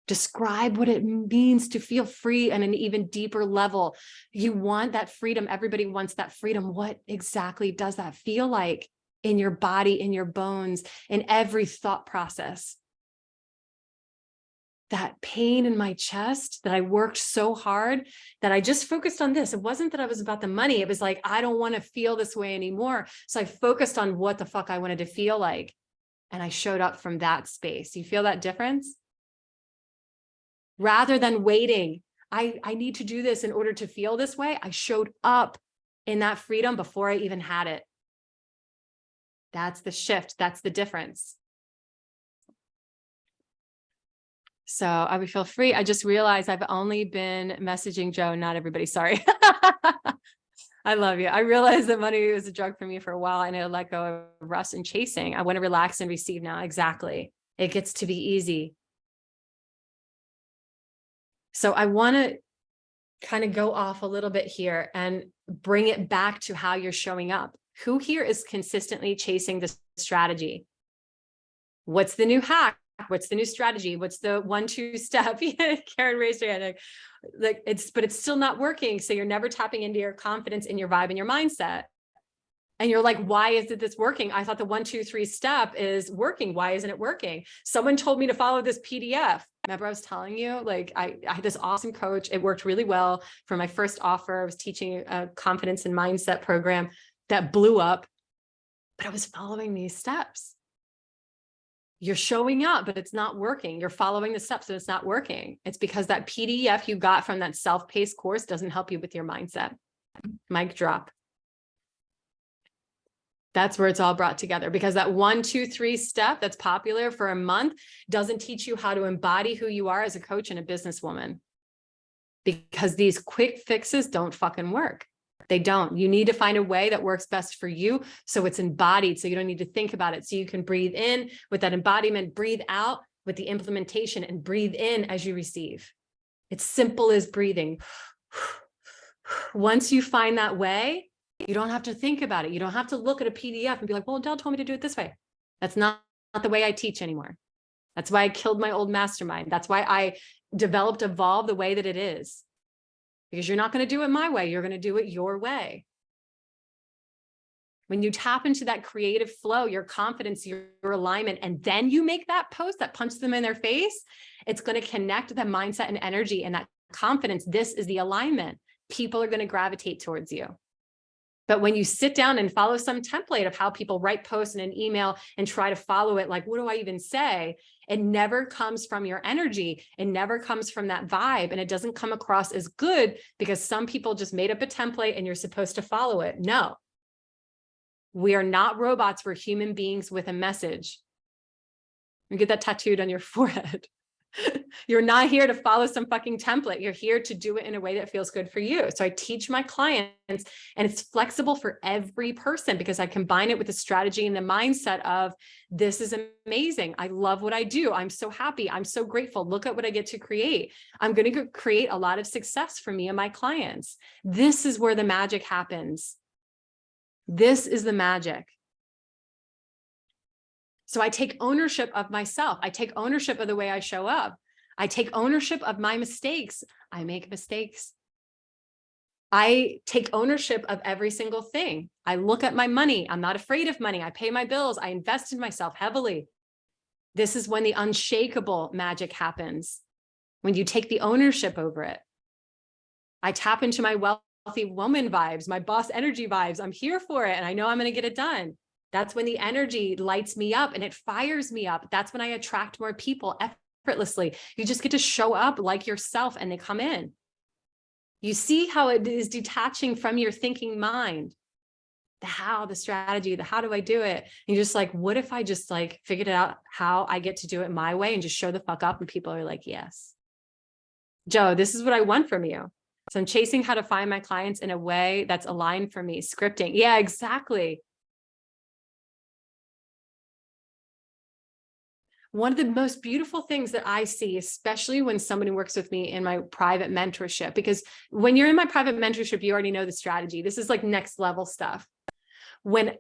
Describe what it means to feel free on an even deeper level. You want that freedom. Everybody wants that freedom. What exactly does that feel like in your body, in your bones, in every thought process? That pain in my chest that I worked so hard that I just focused on this. It wasn't that I was about the money. It was like, I don't want to feel this way anymore. So I focused on what the fuck I wanted to feel like. And I showed up from that space. You feel that difference? Rather than waiting, I need to do this in order to feel this way. I showed up in that freedom before I even had it. That's the shift. That's the difference. So I would feel free. I just realized I've only been messaging Joe, not everybody. Sorry. I love you. I realized that money was a drug for me for a while, and I let go of rust and chasing. I want to relax and receive now. Exactly. It gets to be easy. So I want to kind of go off a little bit here and bring it back to how you're showing up. Who here is consistently chasing this strategy? What's the new hack? What's the new strategy? What's the 1-2 step? Karen raised her hand. Like but it's still not working. So you're never tapping into your confidence in your vibe and your mindset. And you're like, why isn't this working? I thought the 1-2-3 step is working. Why isn't it working? Someone told me to follow this PDF. Remember I was telling you, like I had this awesome coach. It worked really well for my first offer. I was teaching a confidence and mindset program that blew up, but I was following these steps. You're showing up, but it's not working. You're following the steps and it's not working. It's because that PDF you got from that self-paced course doesn't help you with your mindset. Mic drop. That's where it's all brought together, because that 1-2-3 step that's popular for a month doesn't teach you how to embody who you are as a coach and a businesswoman, because these quick fixes don't fucking work. They don't. You need to find a way that works best for you, so it's embodied, so you don't need to think about it. So you can breathe in with that embodiment, breathe out with the implementation, and breathe in as you receive. It's simple as breathing. Once you find that way, you don't have to think about it. You don't have to look at a PDF and be like, well, Del told me to do it this way. That's not the way I teach anymore. That's why I killed my old mastermind. That's why I developed Evolve the way that it is. Because you're not going to do it my way. You're going to do it your way. When you tap into that creative flow, your confidence, your alignment, and then you make that post that punches them in their face, it's going to connect that mindset and energy and that confidence. This is the alignment. People are going to gravitate towards you. But when you sit down and follow some template of how people write posts in an email and try to follow it, like, what do I even say? It never comes from your energy. It never comes from that vibe. And it doesn't come across as good because some people just made up a template and you're supposed to follow it. No, we are not robots. We're human beings with a message. You get that tattooed on your forehead. You're not here to follow some fucking template. You're here to do it in a way that feels good for you. So I teach my clients, and it's flexible for every person because I combine it with the strategy and the mindset of, this is amazing. I love what I do. I'm so happy. I'm so grateful. Look at what I get to create. I'm going to create a lot of success for me and my clients. This is where the magic happens. This is the magic. So I take ownership of myself. I take ownership of the way I show up. I take ownership of my mistakes. I make mistakes. I take ownership of every single thing. I look at my money. I'm not afraid of money. I pay my bills. I invest in myself heavily. This is when the unshakable magic happens, when you take the ownership over it. I tap into my wealthy woman vibes, my boss energy vibes. I'm here for it, and I know I'm going to get it done. That's when the energy lights me up and it fires me up. That's when I attract more people effortlessly. You just get to show up like yourself and they come in. You see how it is detaching from your thinking mind. The how, the strategy, the how do I do it? And you're just like, what if I just like figured it out how I get to do it my way and just show the fuck up? And people are like, yes, Joe, this is what I want from you. So I'm chasing how to find my clients in a way that's aligned for me. Scripting. Yeah, exactly. One of the most beautiful things that I see, especially when somebody works with me in my private mentorship, because when you're in my private mentorship, you already know the strategy. This is like next level stuff. When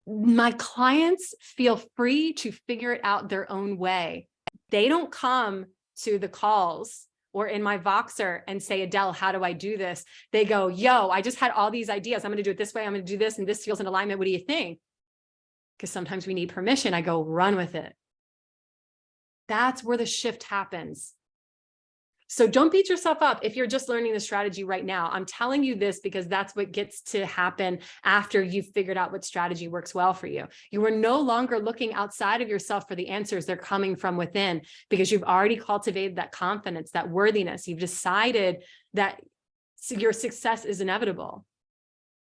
my clients feel free to figure it out their own way, they don't come to the calls or in my Voxer and say, Adele, how do I do this? They go, yo, I just had all these ideas. I'm going to do it this way. I'm going to do this. And this feels in alignment. What do you think? Because sometimes we need permission. I go, run with it. That's where the shift happens. So don't beat yourself up if you're just learning the strategy right now. I'm telling you this because that's what gets to happen after you've figured out what strategy works well for you. You are no longer looking outside of yourself for the answers. They're coming from within because you've already cultivated that confidence, that worthiness. You've decided that your success is inevitable.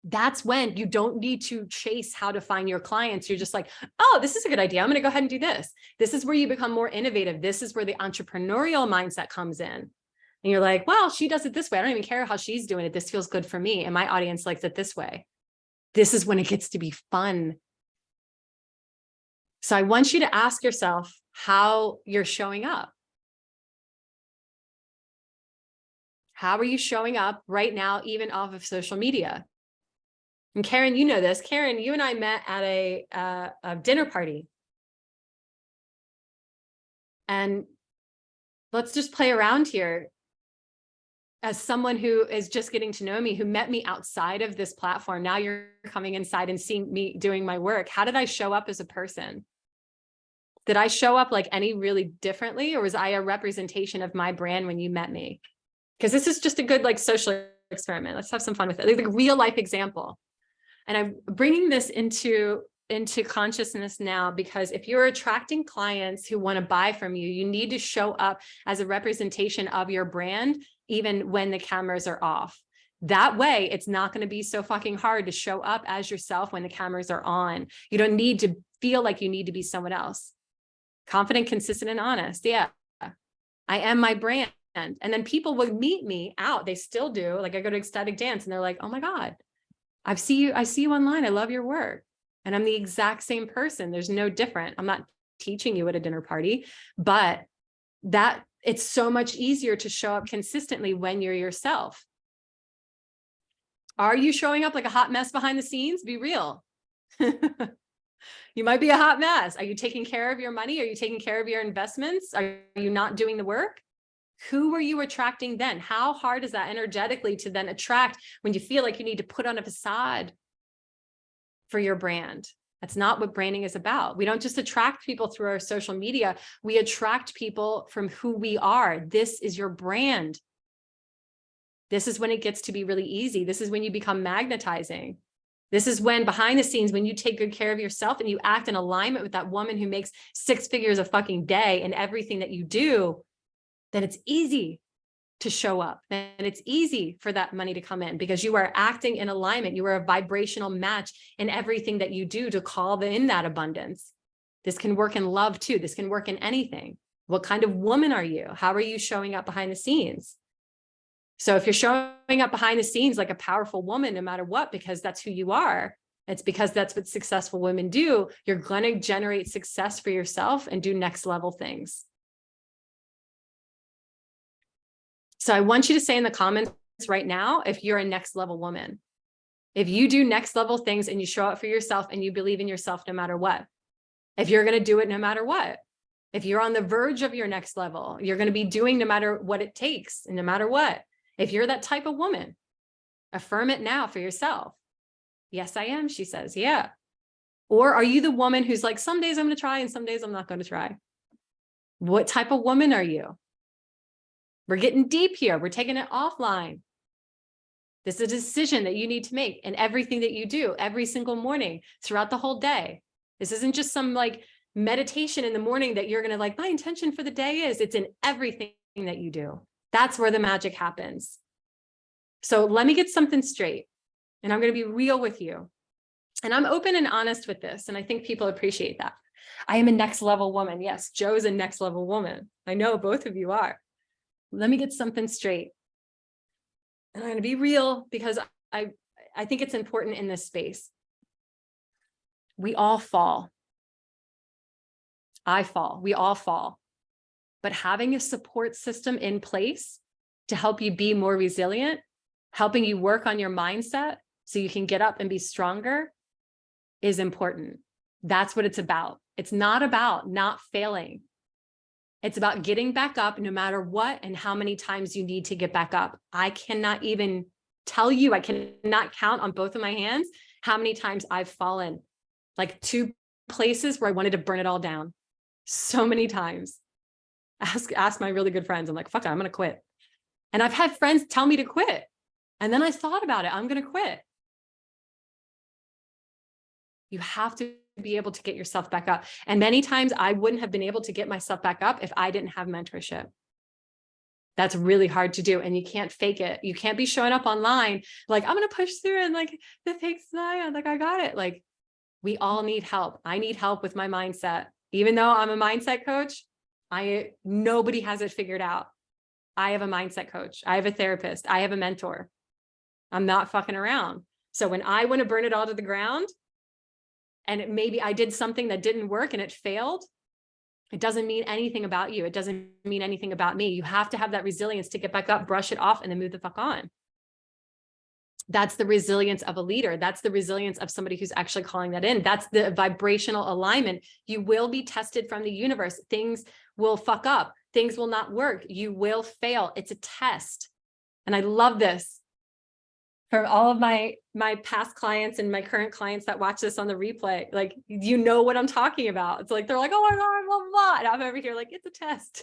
That's when you don't need to chase how to find your clients. You're just like, oh, this is a good idea. I'm going to go ahead and do this. This is where you become more innovative. This is where the entrepreneurial mindset comes in. And you're like, well, she does it this way. I don't even care how she's doing it. This feels good for me. And my audience likes it this way. This is when it gets to be fun. So I want you to ask yourself how you're showing up. How are you showing up right now, even off of social media? And Karen, you know this. Karen, you and I met at a dinner party. And let's just play around here. As someone who is just getting to know me, who met me outside of this platform, now you're coming inside and seeing me doing my work. How did I show up as a person? Did I show up like any really differently, or was I a representation of my brand when you met me? Because this is just a good like social experiment. Let's have some fun with it. Like a real life example. And I'm bringing this into consciousness now, because if you're attracting clients who want to buy from you, you need to show up as a representation of your brand, even when the cameras are off. That way, it's not going to be so fucking hard to show up as yourself when the cameras are on. You don't need to feel like you need to be someone else. Confident, consistent, and honest. Yeah, I am my brand. And then people will meet me out. They still do. Like I go to ecstatic dance and they're like, oh my God, I see you online. I love your work. And I'm the exact same person. There's no different. I'm not teaching you at a dinner party, but that it's so much easier to show up consistently when you're yourself. Are you showing up like a hot mess behind the scenes? Be real. You might be a hot mess. Are you taking care of your money? Are you taking care of your investments? Are you not doing the work? Who are you attracting then? How hard is that energetically to then attract when you feel like you need to put on a facade for your brand? That's not what branding is about. We don't just attract people through our social media. We attract people from who we are. This is your brand. This is when it gets to be really easy. This is when you become magnetizing. This is when behind the scenes, when you take good care of yourself and you act in alignment with that woman who makes 6 figures a fucking day in everything that you do, then it's easy to show up and it's easy for that money to come in because you are acting in alignment. You are a vibrational match in everything that you do to call in that abundance. This can work in love too. This can work in anything. What kind of woman are you? How are you showing up behind the scenes? So if you're showing up behind the scenes like a powerful woman, no matter what, because that's who you are, it's because that's what successful women do, you're going to generate success for yourself and do next level things. So I want you to say in the comments right now, if you're a next level woman, if you do next level things and you show up for yourself and you believe in yourself no matter what, if you're going to do it no matter what, if you're on the verge of your next level, you're going to be doing no matter what it takes and no matter what. If you're that type of woman, affirm it now for yourself. Yes, I am, she says. Yeah. Or are you the woman who's like, some days I'm going to try and some days I'm not going to try? What type of woman are you? We're getting deep here. We're taking it offline. This is a decision that you need to make in everything that you do every single morning throughout the whole day. This isn't just some like meditation in the morning that you're going to like, my intention for the day is, it's in everything that you do. That's where the magic happens. So let me get something straight, and I'm going to be real with you. And I'm open and honest with this. And I think people appreciate that. I am a next level woman. Yes, Joe's a next level woman. I know both of you are. Let me get something straight. And I'm going to be real because I think it's important in this space. We all fall. I fall. We all fall. But having a support system in place to help you be more resilient, helping you work on your mindset so you can get up and be stronger is important. That's what it's about. It's not about not failing. It's about getting back up no matter what and how many times you need to get back up. I cannot even tell you, I cannot count on both of my hands how many times I've fallen, like 2 places where I wanted to burn it all down. So many times. Ask my really good friends. I'm like, fuck it, I'm going to quit. And I've had friends tell me to quit. And then I thought about it. I'm going to quit. You have to be able to get yourself back up. And many times I wouldn't have been able to get myself back up if I didn't have mentorship. That's really hard to do. And you can't fake it. You can't be showing up online like, I'm going to push through and like the fake smile, like I got it. Like we all need help. I need help with my mindset. Even though I'm a mindset coach, nobody has it figured out. I have a mindset coach. I have a therapist. I have a mentor. I'm not fucking around. So when I want to burn it all to the ground, and maybe I did something that didn't work and it failed, it doesn't mean anything about you. It doesn't mean anything about me. You have to have that resilience to get back up, brush it off, and then move the fuck on. That's the resilience of a leader. That's the resilience of somebody who's actually calling that in. That's the vibrational alignment. You will be tested from the universe. Things will fuck up. Things will not work. You will fail. It's a test. And I love this. For all of my past clients and my current clients that watch this on the replay, like, you know what I'm talking about. It's like, they're like, oh my God, blah, blah, blah. And I'm over here like, it's a test.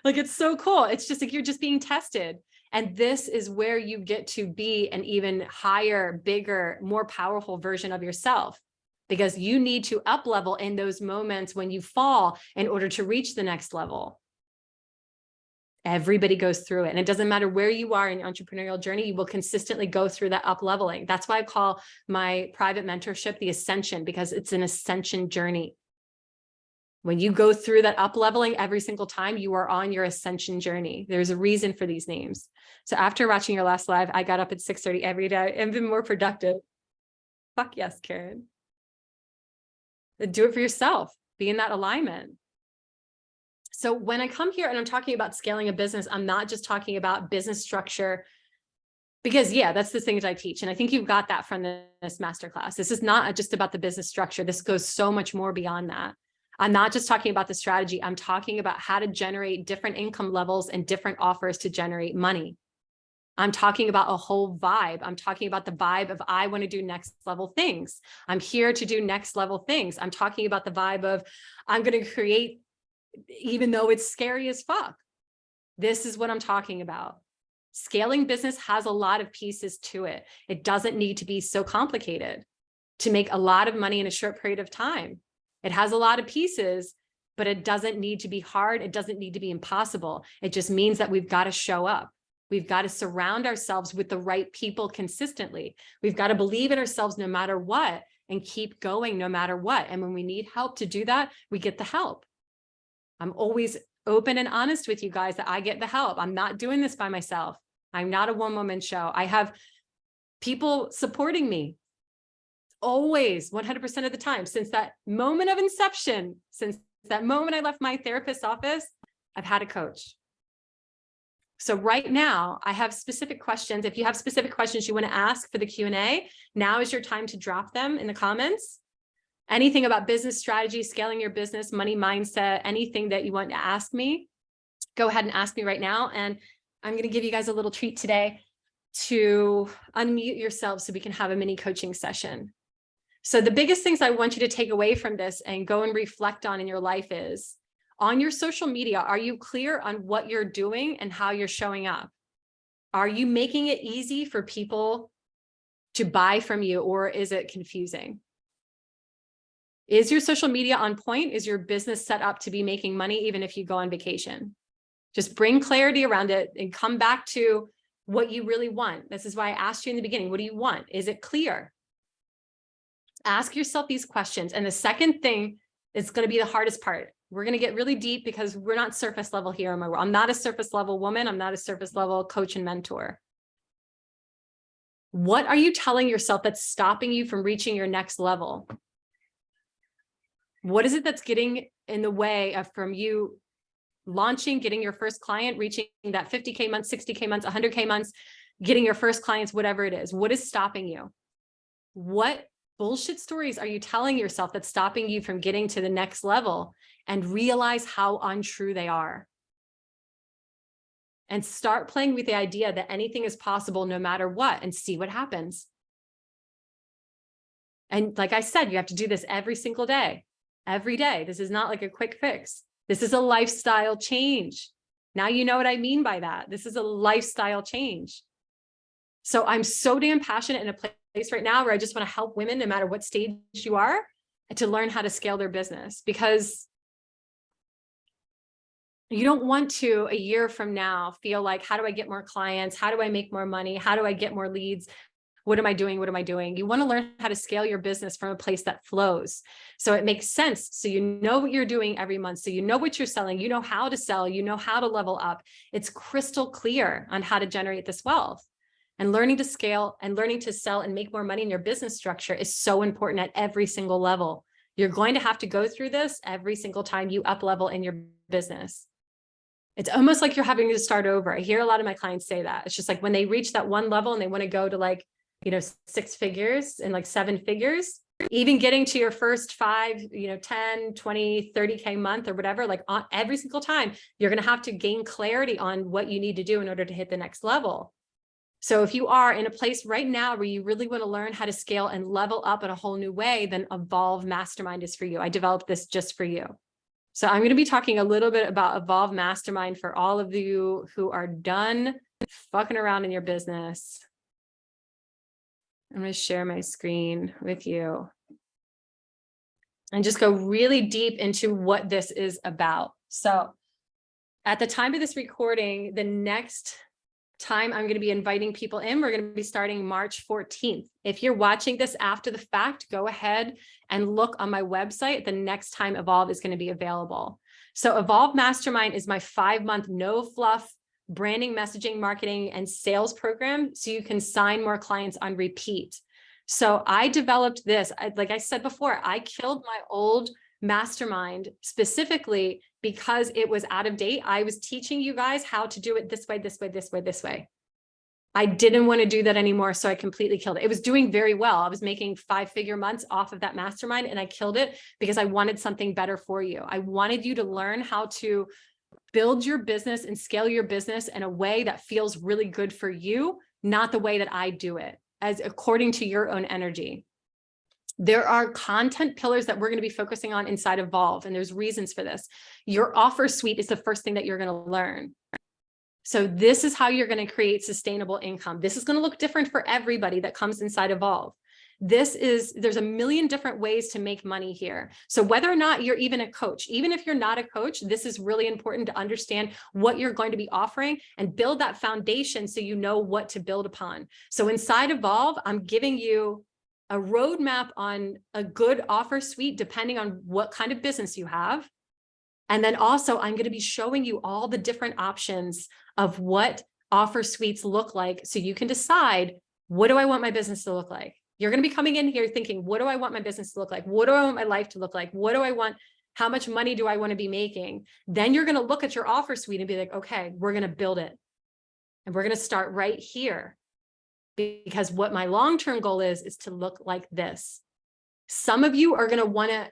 Like, it's so cool. It's just like, you're just being tested. And this is where you get to be an even higher, bigger, more powerful version of yourself, because you need to up level in those moments when you fall in order to reach the next level. Everybody goes through it. And it doesn't matter where you are in your entrepreneurial journey, you will consistently go through that up leveling. That's why I call my private mentorship the ascension, because it's an ascension journey. When you go through that up leveling every single time, you are on your ascension journey. There's a reason for these names. So after watching your last live, I got up at 6:30 every day and been more productive. Fuck yes, Karen. Do it for yourself. Be in that alignment. So when I come here and I'm talking about scaling a business, I'm not just talking about business structure, because yeah, that's the things I teach. And I think you've got that from this masterclass. This is not just about the business structure. This goes so much more beyond that. I'm not just talking about the strategy. I'm talking about how to generate different income levels and different offers to generate money. I'm talking about a whole vibe. I'm talking about the vibe of, I want to do next level things. I'm here to do next level things. I'm talking about the vibe of, I'm going to create, even though it's scary as fuck. This is what I'm talking about. Scaling business has a lot of pieces to it. It doesn't need to be so complicated to make a lot of money in a short period of time. It has a lot of pieces, but it doesn't need to be hard. It doesn't need to be impossible. It just means that we've got to show up. We've got to surround ourselves with the right people consistently. We've got to believe in ourselves no matter what and keep going no matter what. And when we need help to do that, we get the help. I'm always open and honest with you guys that I get the help. I'm not doing this by myself. I'm not a one-woman show. I have people supporting me always, 100% of the time, since that moment of inception, since that moment I left my therapist's office, I've had a coach. So right now I have specific questions. If you have specific questions you want to ask for the Q&A, now is your time to drop them in the comments. Anything about business strategy, scaling your business, money mindset, anything that you want to ask me, go ahead and ask me right now. And I'm going to give you guys a little treat today to unmute yourselves so we can have a mini coaching session. So the biggest things I want you to take away from this and go and reflect on in your life is, on your social media, are you clear on what you're doing and how you're showing up? Are you making it easy for people to buy from you, or is it confusing? Is your social media on point? Is your business set up to be making money even if you go on vacation? Just bring clarity around it and come back to what you really want. This is why I asked you in the beginning, what do you want? Is it clear? Ask yourself these questions. And the second thing is going to be the hardest part. We're going to get really deep because we're not surface level here in my world. I'm not a surface level woman. I'm not a surface level coach and mentor. What are you telling yourself that's stopping you from reaching your next level? What is it that's getting in the way of from you launching, getting your first client, reaching that 50K months, 60K months, 100K months, getting your first clients, whatever it is? What is stopping you? What bullshit stories are you telling yourself that's stopping you from getting to the next level? And realize how untrue they are. And start playing with the idea that anything is possible no matter what, and see what happens. And like I said, you have to do this every single day, every day. This is not like a quick fix. This is a lifestyle change. Now you know what I mean by that. This is a lifestyle change. So I'm so damn passionate in a place right now where I just want to help women, no matter what stage you are, to learn how to scale their business, because you don't want to, a year from now, feel like, how do I get more clients? How do I make more money? How do I get more leads? What am I doing? What am I doing? You want to learn how to scale your business from a place that flows. So it makes sense. So you know what you're doing every month. So you know what you're selling. You know how to sell. You know how to level up. It's crystal clear on how to generate this wealth. And learning to scale and learning to sell and make more money in your business structure is so important at every single level. You're going to have to go through this every single time you up level in your business. It's almost like you're having to start over. I hear a lot of my clients say that. It's just like when they reach that one level and they want to go to like, 6 figures and like 7 figures, even getting to your first 5, 10, 20, 30K month or whatever, like on every single time, you're going to have to gain clarity on what you need to do in order to hit the next level. So if you are in a place right now where you really want to learn how to scale and level up in a whole new way, then EVOLVE Mastermind is for you. I developed this just for you. So I'm going to be talking a little bit about EVOLVE Mastermind for all of you who are done fucking around in your business. I'm going to share my screen with you and just go really deep into what this is about. So at the time of this recording, the next time I'm going to be inviting people in, we're going to be starting March 14th. If you're watching this after the fact, go ahead and look on my website. The next time EVOLVE is going to be available. So EVOLVE Mastermind is my 5-month no fluff branding, messaging, marketing, and sales program. So you can sign more clients on repeat. So I developed this, like I said before, I killed my old mastermind specifically because it was out of date. I was teaching you guys how to do it this way, this way, this way, this way. I didn't want to do that anymore. So I completely killed it. It was doing very well. I was making 5-figure months off of that mastermind, and I killed it because I wanted something better for you. I wanted you to learn how to build your business and scale your business in a way that feels really good for you, not the way that I do it, as according to your own energy. There are content pillars that we're going to be focusing on inside EVOLVE, and there's reasons for this. Your offer suite is the first thing that you're going to learn. So this is how you're going to create sustainable income. This is going to look different for everybody that comes inside EVOLVE. There's a million different ways to make money here. So whether or not you're even a coach, even if you're not a coach, this is really important to understand what you're going to be offering and build that foundation so you know what to build upon. So inside EVOLVE, I'm giving you a roadmap on a good offer suite, depending on what kind of business you have. And then also I'm going to be showing you all the different options of what offer suites look like. So you can decide, what do I want my business to look like? You're going to be coming in here thinking, what do I want my business to look like? What do I want my life to look like? What do I want? How much money do I want to be making? Then you're going to look at your offer suite and be like, okay, we're going to build it. And we're going to start right here. Because what my long-term goal is to look like this. Some of you are going to want to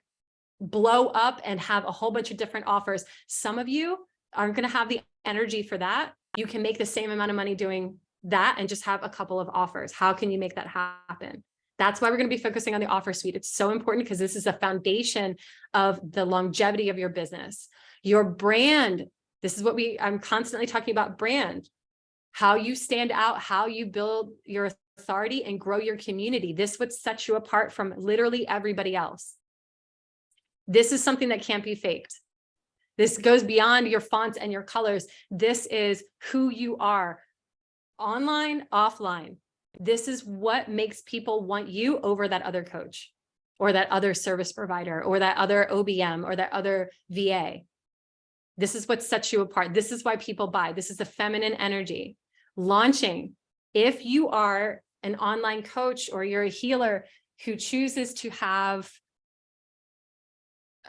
blow up and have a whole bunch of different offers. Some of you aren't going to have the energy for that. You can make the same amount of money doing that and just have a couple of offers. How can you make that happen? That's why we're going to be focusing on the offer suite. It's so important because this is the foundation of the longevity of your business. Your brand, this is what I'm constantly talking about brand. how you stand out, how you build your authority and grow your community. This is what sets you apart from literally everybody else. This is something that can't be faked. This goes beyond your fonts and your colors. This is who you are, online, offline. This is what makes people want you over that other coach or that other service provider or that other OBM or that other VA. This is what sets you apart. This is why people buy. This is the feminine energy. Launching. If you are an online coach or you're a healer who chooses to have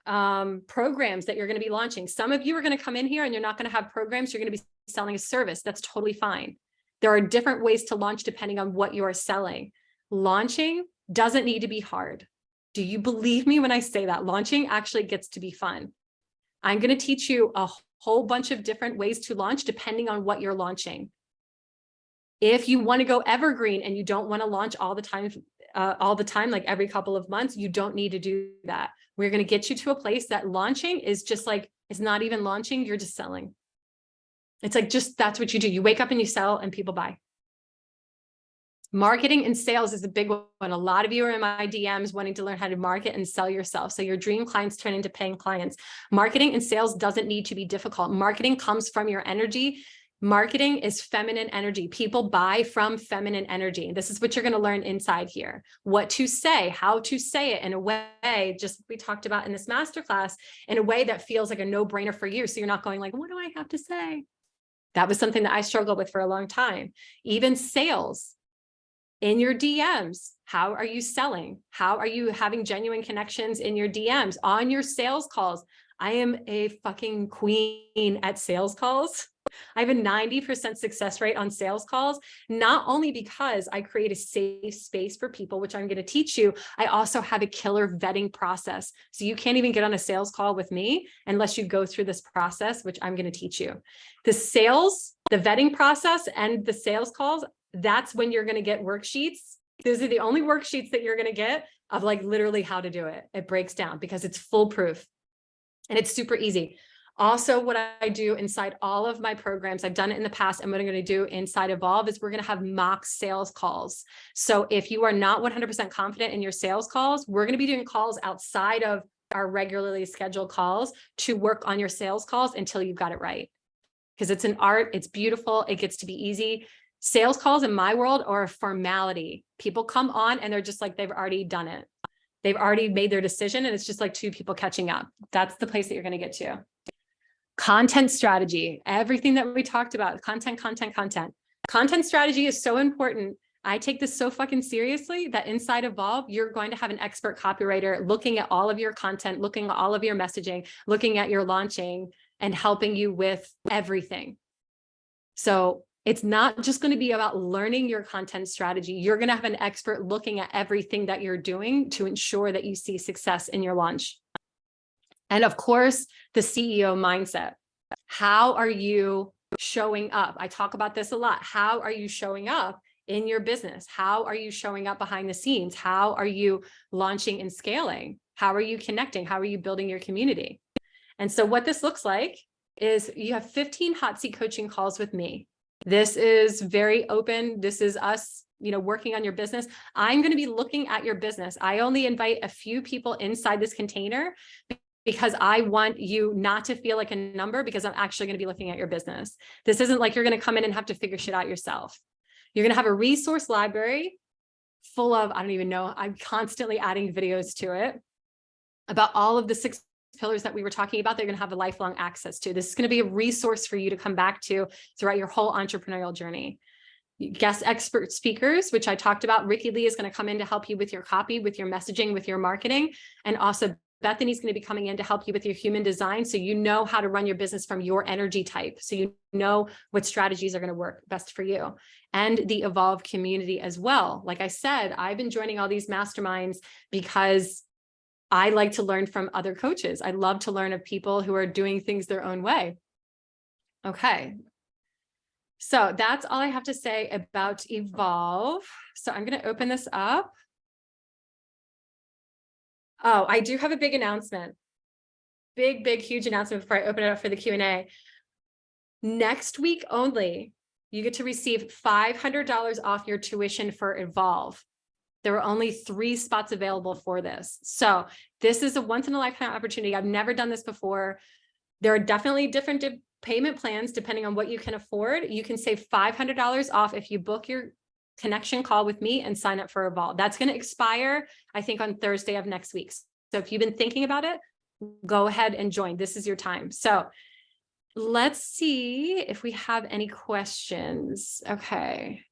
programs that you're going to be launching. Some of you are going to come in here and you're not going to have programs. You're going to be selling a service. That's totally fine. There are different ways to launch depending on what you are selling. Launching doesn't need to be hard. Do you believe me when I say that? Launching actually gets to be fun. I'm going to teach you a whole bunch of different ways to launch depending on what you're launching. If you want to go evergreen and you don't want to launch all the time, like every couple of months, you don't need to do that. We're going to get you to a place that launching is just like, it's not even launching, you're just selling. It's like, just, that's what you do. You wake up and you sell and people buy. Marketing and sales is a big one. A lot of you are in my DMs wanting to learn how to market and sell yourself. So your dream clients turn into paying clients. Marketing and sales doesn't need to be difficult. Marketing comes from your energy. Marketing is feminine energy. People buy from feminine energy. This is what you're going to learn inside here. What to say, how to say it in a way, just we talked about in this masterclass, in a way that feels like a no-brainer for you. So you're not going like, what do I have to say? That was something that I struggled with for a long time. Even sales in your DMs. How are you selling? How are you having genuine connections in your DMs on your sales calls? I am a fucking queen at sales calls. I have a 90% success rate on sales calls, not only because I create a safe space for people, which I'm going to teach you. I also have a killer vetting process. So you can't even get on a sales call with me unless you go through this process, which I'm going to teach you. The vetting process and the sales calls, that's when you're going to get worksheets. Those are the only worksheets that you're going to get of like literally how to do it. It breaks down because it's foolproof and it's super easy. Also, what I do inside all of my programs, I've done it in the past, and what I'm going to do inside Evolve is we're going to have mock sales calls. So if you are not 100% confident in your sales calls, we're going to be doing calls outside of our regularly scheduled calls to work on your sales calls until you've got it right. Because it's an art, it's beautiful, it gets to be easy. Sales calls in my world are a formality. People come on and they're just like, they've already done it. They've already made their decision and it's just like two people catching up. That's the place that you're going to get to. Content strategy, everything that we talked about, content. Content strategy is so important. I take this so fucking seriously that inside Evolve, you're going to have an expert copywriter looking at all of your content, looking at all of your messaging, looking at your launching and helping you with everything. So it's not just going to be about learning your content strategy. You're going to have an expert looking at everything that you're doing to ensure that you see success in your launch. And of course, the CEO mindset. How are you showing up? I talk about this a lot. How are you showing up in your business? How are you showing up behind the scenes? How are you launching and scaling? How are you connecting? How are you building your community? And so what this looks like is you have 15 hot seat coaching calls with me. This is very open. This is us, working on your business. I'm going to be looking at your business. I only invite a few people inside this container because I want you not to feel like a number, because I'm actually going to be looking at your business. This isn't like you're going to come in and have to figure shit out yourself. You're going to have a resource library full of, I don't even know, I'm constantly adding videos to it about all of the 6 pillars that we were talking about. They're going to have a lifelong access to. This is going to be a resource for you to come back to throughout your whole entrepreneurial journey. Guest expert speakers, which I talked about. Ricky Lee is going to come in to help you with your copy, with your messaging, with your marketing. And also Bethany's going to be coming in to help you with your human design. So you know how to run your business from your energy type. So you know what strategies are going to work best for you. And the Evolve community as well. Like I said, I've been joining all these masterminds because I like to learn from other coaches. I love to learn of people who are doing things their own way. Okay. So that's all I have to say about Evolve. So I'm going to open this up. Oh, I do have a big announcement. Big, huge announcement before I open it up for the Q&A. Next week only, you get to receive $500 off your tuition for Evolve. There were only 3 spots available for this. So this is a once in a lifetime opportunity. I've never done this before. There are definitely different payment plans depending on what you can afford. You can save $500 off if you book your connection call with me and sign up for Evolve. That's going to expire, I think, on Thursday of next week. So if you've been thinking about it, go ahead and join. This is your time. So let's see if we have any questions. Okay.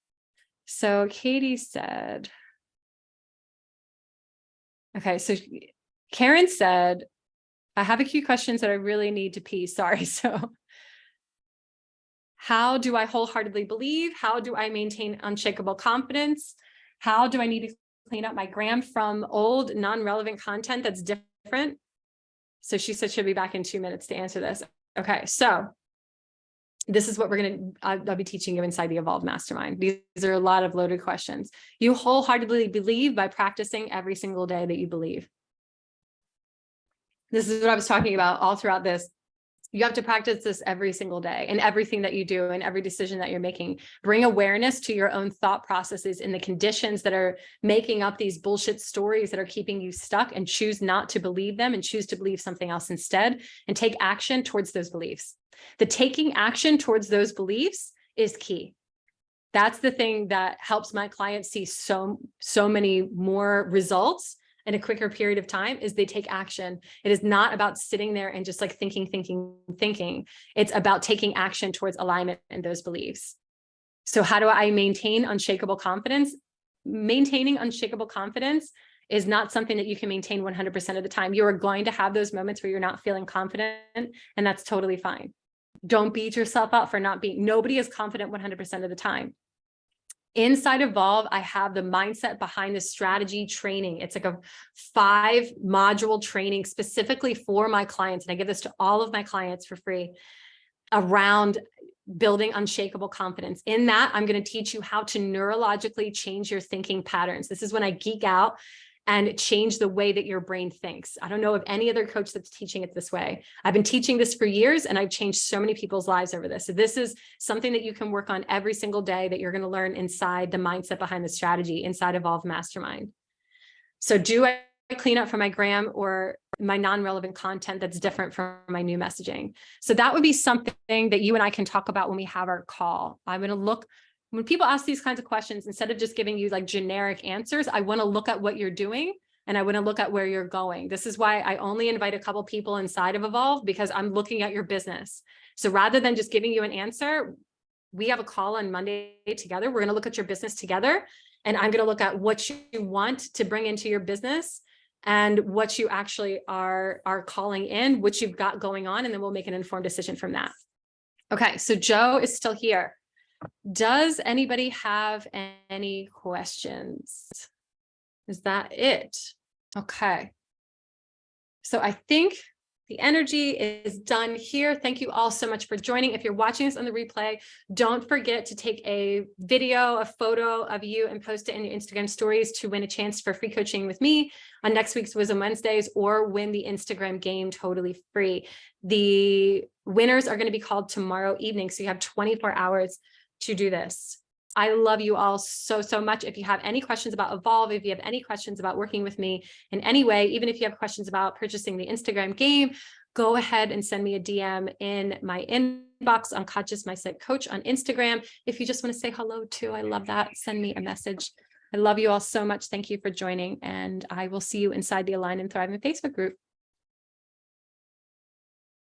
So Katie said, okay, so Karen said, I have a few questions that I really need to pee. Sorry. So how do I wholeheartedly believe? How do I maintain unshakable confidence? How do I need to clean up my gram from old non-relevant content that's different? So she said she'll be back in 2 minutes to answer this. Okay. So this is what I'll be teaching you inside the Evolve Mastermind. These are a lot of loaded questions. You wholeheartedly believe by practicing every single day that you believe. This is what I was talking about all throughout this. You have to practice this every single day in everything that you do and every decision that you're making. Bring awareness to your own thought processes and the conditions that are making up these bullshit stories that are keeping you stuck, and choose not to believe them and choose to believe something else instead, and take action towards those beliefs. The taking action towards those beliefs is key. That's the thing that helps my clients see so many more results in a quicker period of time, is they take action. It is not about sitting there and just like thinking. It's about taking action towards alignment in those beliefs. So how do I maintain unshakable confidence? Maintaining unshakable confidence is not something that you can maintain 100% of the time. You are going to have those moments where you're not feeling confident, and that's totally fine. Don't beat yourself up for nobody is confident 100% of the time. Inside Evolve, I have the mindset behind the strategy training. It's like a 5-module training specifically for my clients. And I give this to all of my clients for free around building unshakable confidence. In that, I'm going to teach you how to neurologically change your thinking patterns. This is when I geek out and change the way that your brain thinks. I don't know of any other coach that's teaching it this way. I've been teaching this for years, and I've changed so many people's lives over this. So this is something that you can work on every single day, that you're going to learn inside the mindset behind the strategy inside EVOLVE Mastermind. So do I clean up for my gram or my non-relevant content that's different from my new messaging? So that would be something that you and I can talk about when we have our call. I'm going to look. When people ask these kinds of questions, instead of just giving you like generic answers, I want to look at what you're doing, and I want to look at where you're going. This is why I only invite a couple people inside of Evolve, because I'm looking at your business. So rather than just giving you an answer, we have a call on Monday together. We're going to look at your business together, and I'm going to look at what you want to bring into your business and what you actually are calling in, what you've got going on, and then we'll make an informed decision from that. Okay, so Joe is still here. Does anybody have any questions? Is that it? Okay. So I think the energy is done here. Thank you all so much for joining. If you're watching this on the replay, don't forget to take a video, a photo of you, and post it in your Instagram stories to win a chance for free coaching with me on next week's Wisdom Wednesdays, or win the Instagram game totally free. The winners are going to be called tomorrow evening. So you have 24 hours to do this. I love you all so much. If you have any questions about Evolve, if you have any questions about working with me in any way, even if you have questions about purchasing the Instagram game, go ahead and send me a DM in my inbox, Unconscious Mindset Coach on Instagram. If you just want to say hello too, I love that. Send me a message. I love you all so much. Thank you for joining, and I will see you inside the Align and Thrive in Facebook group.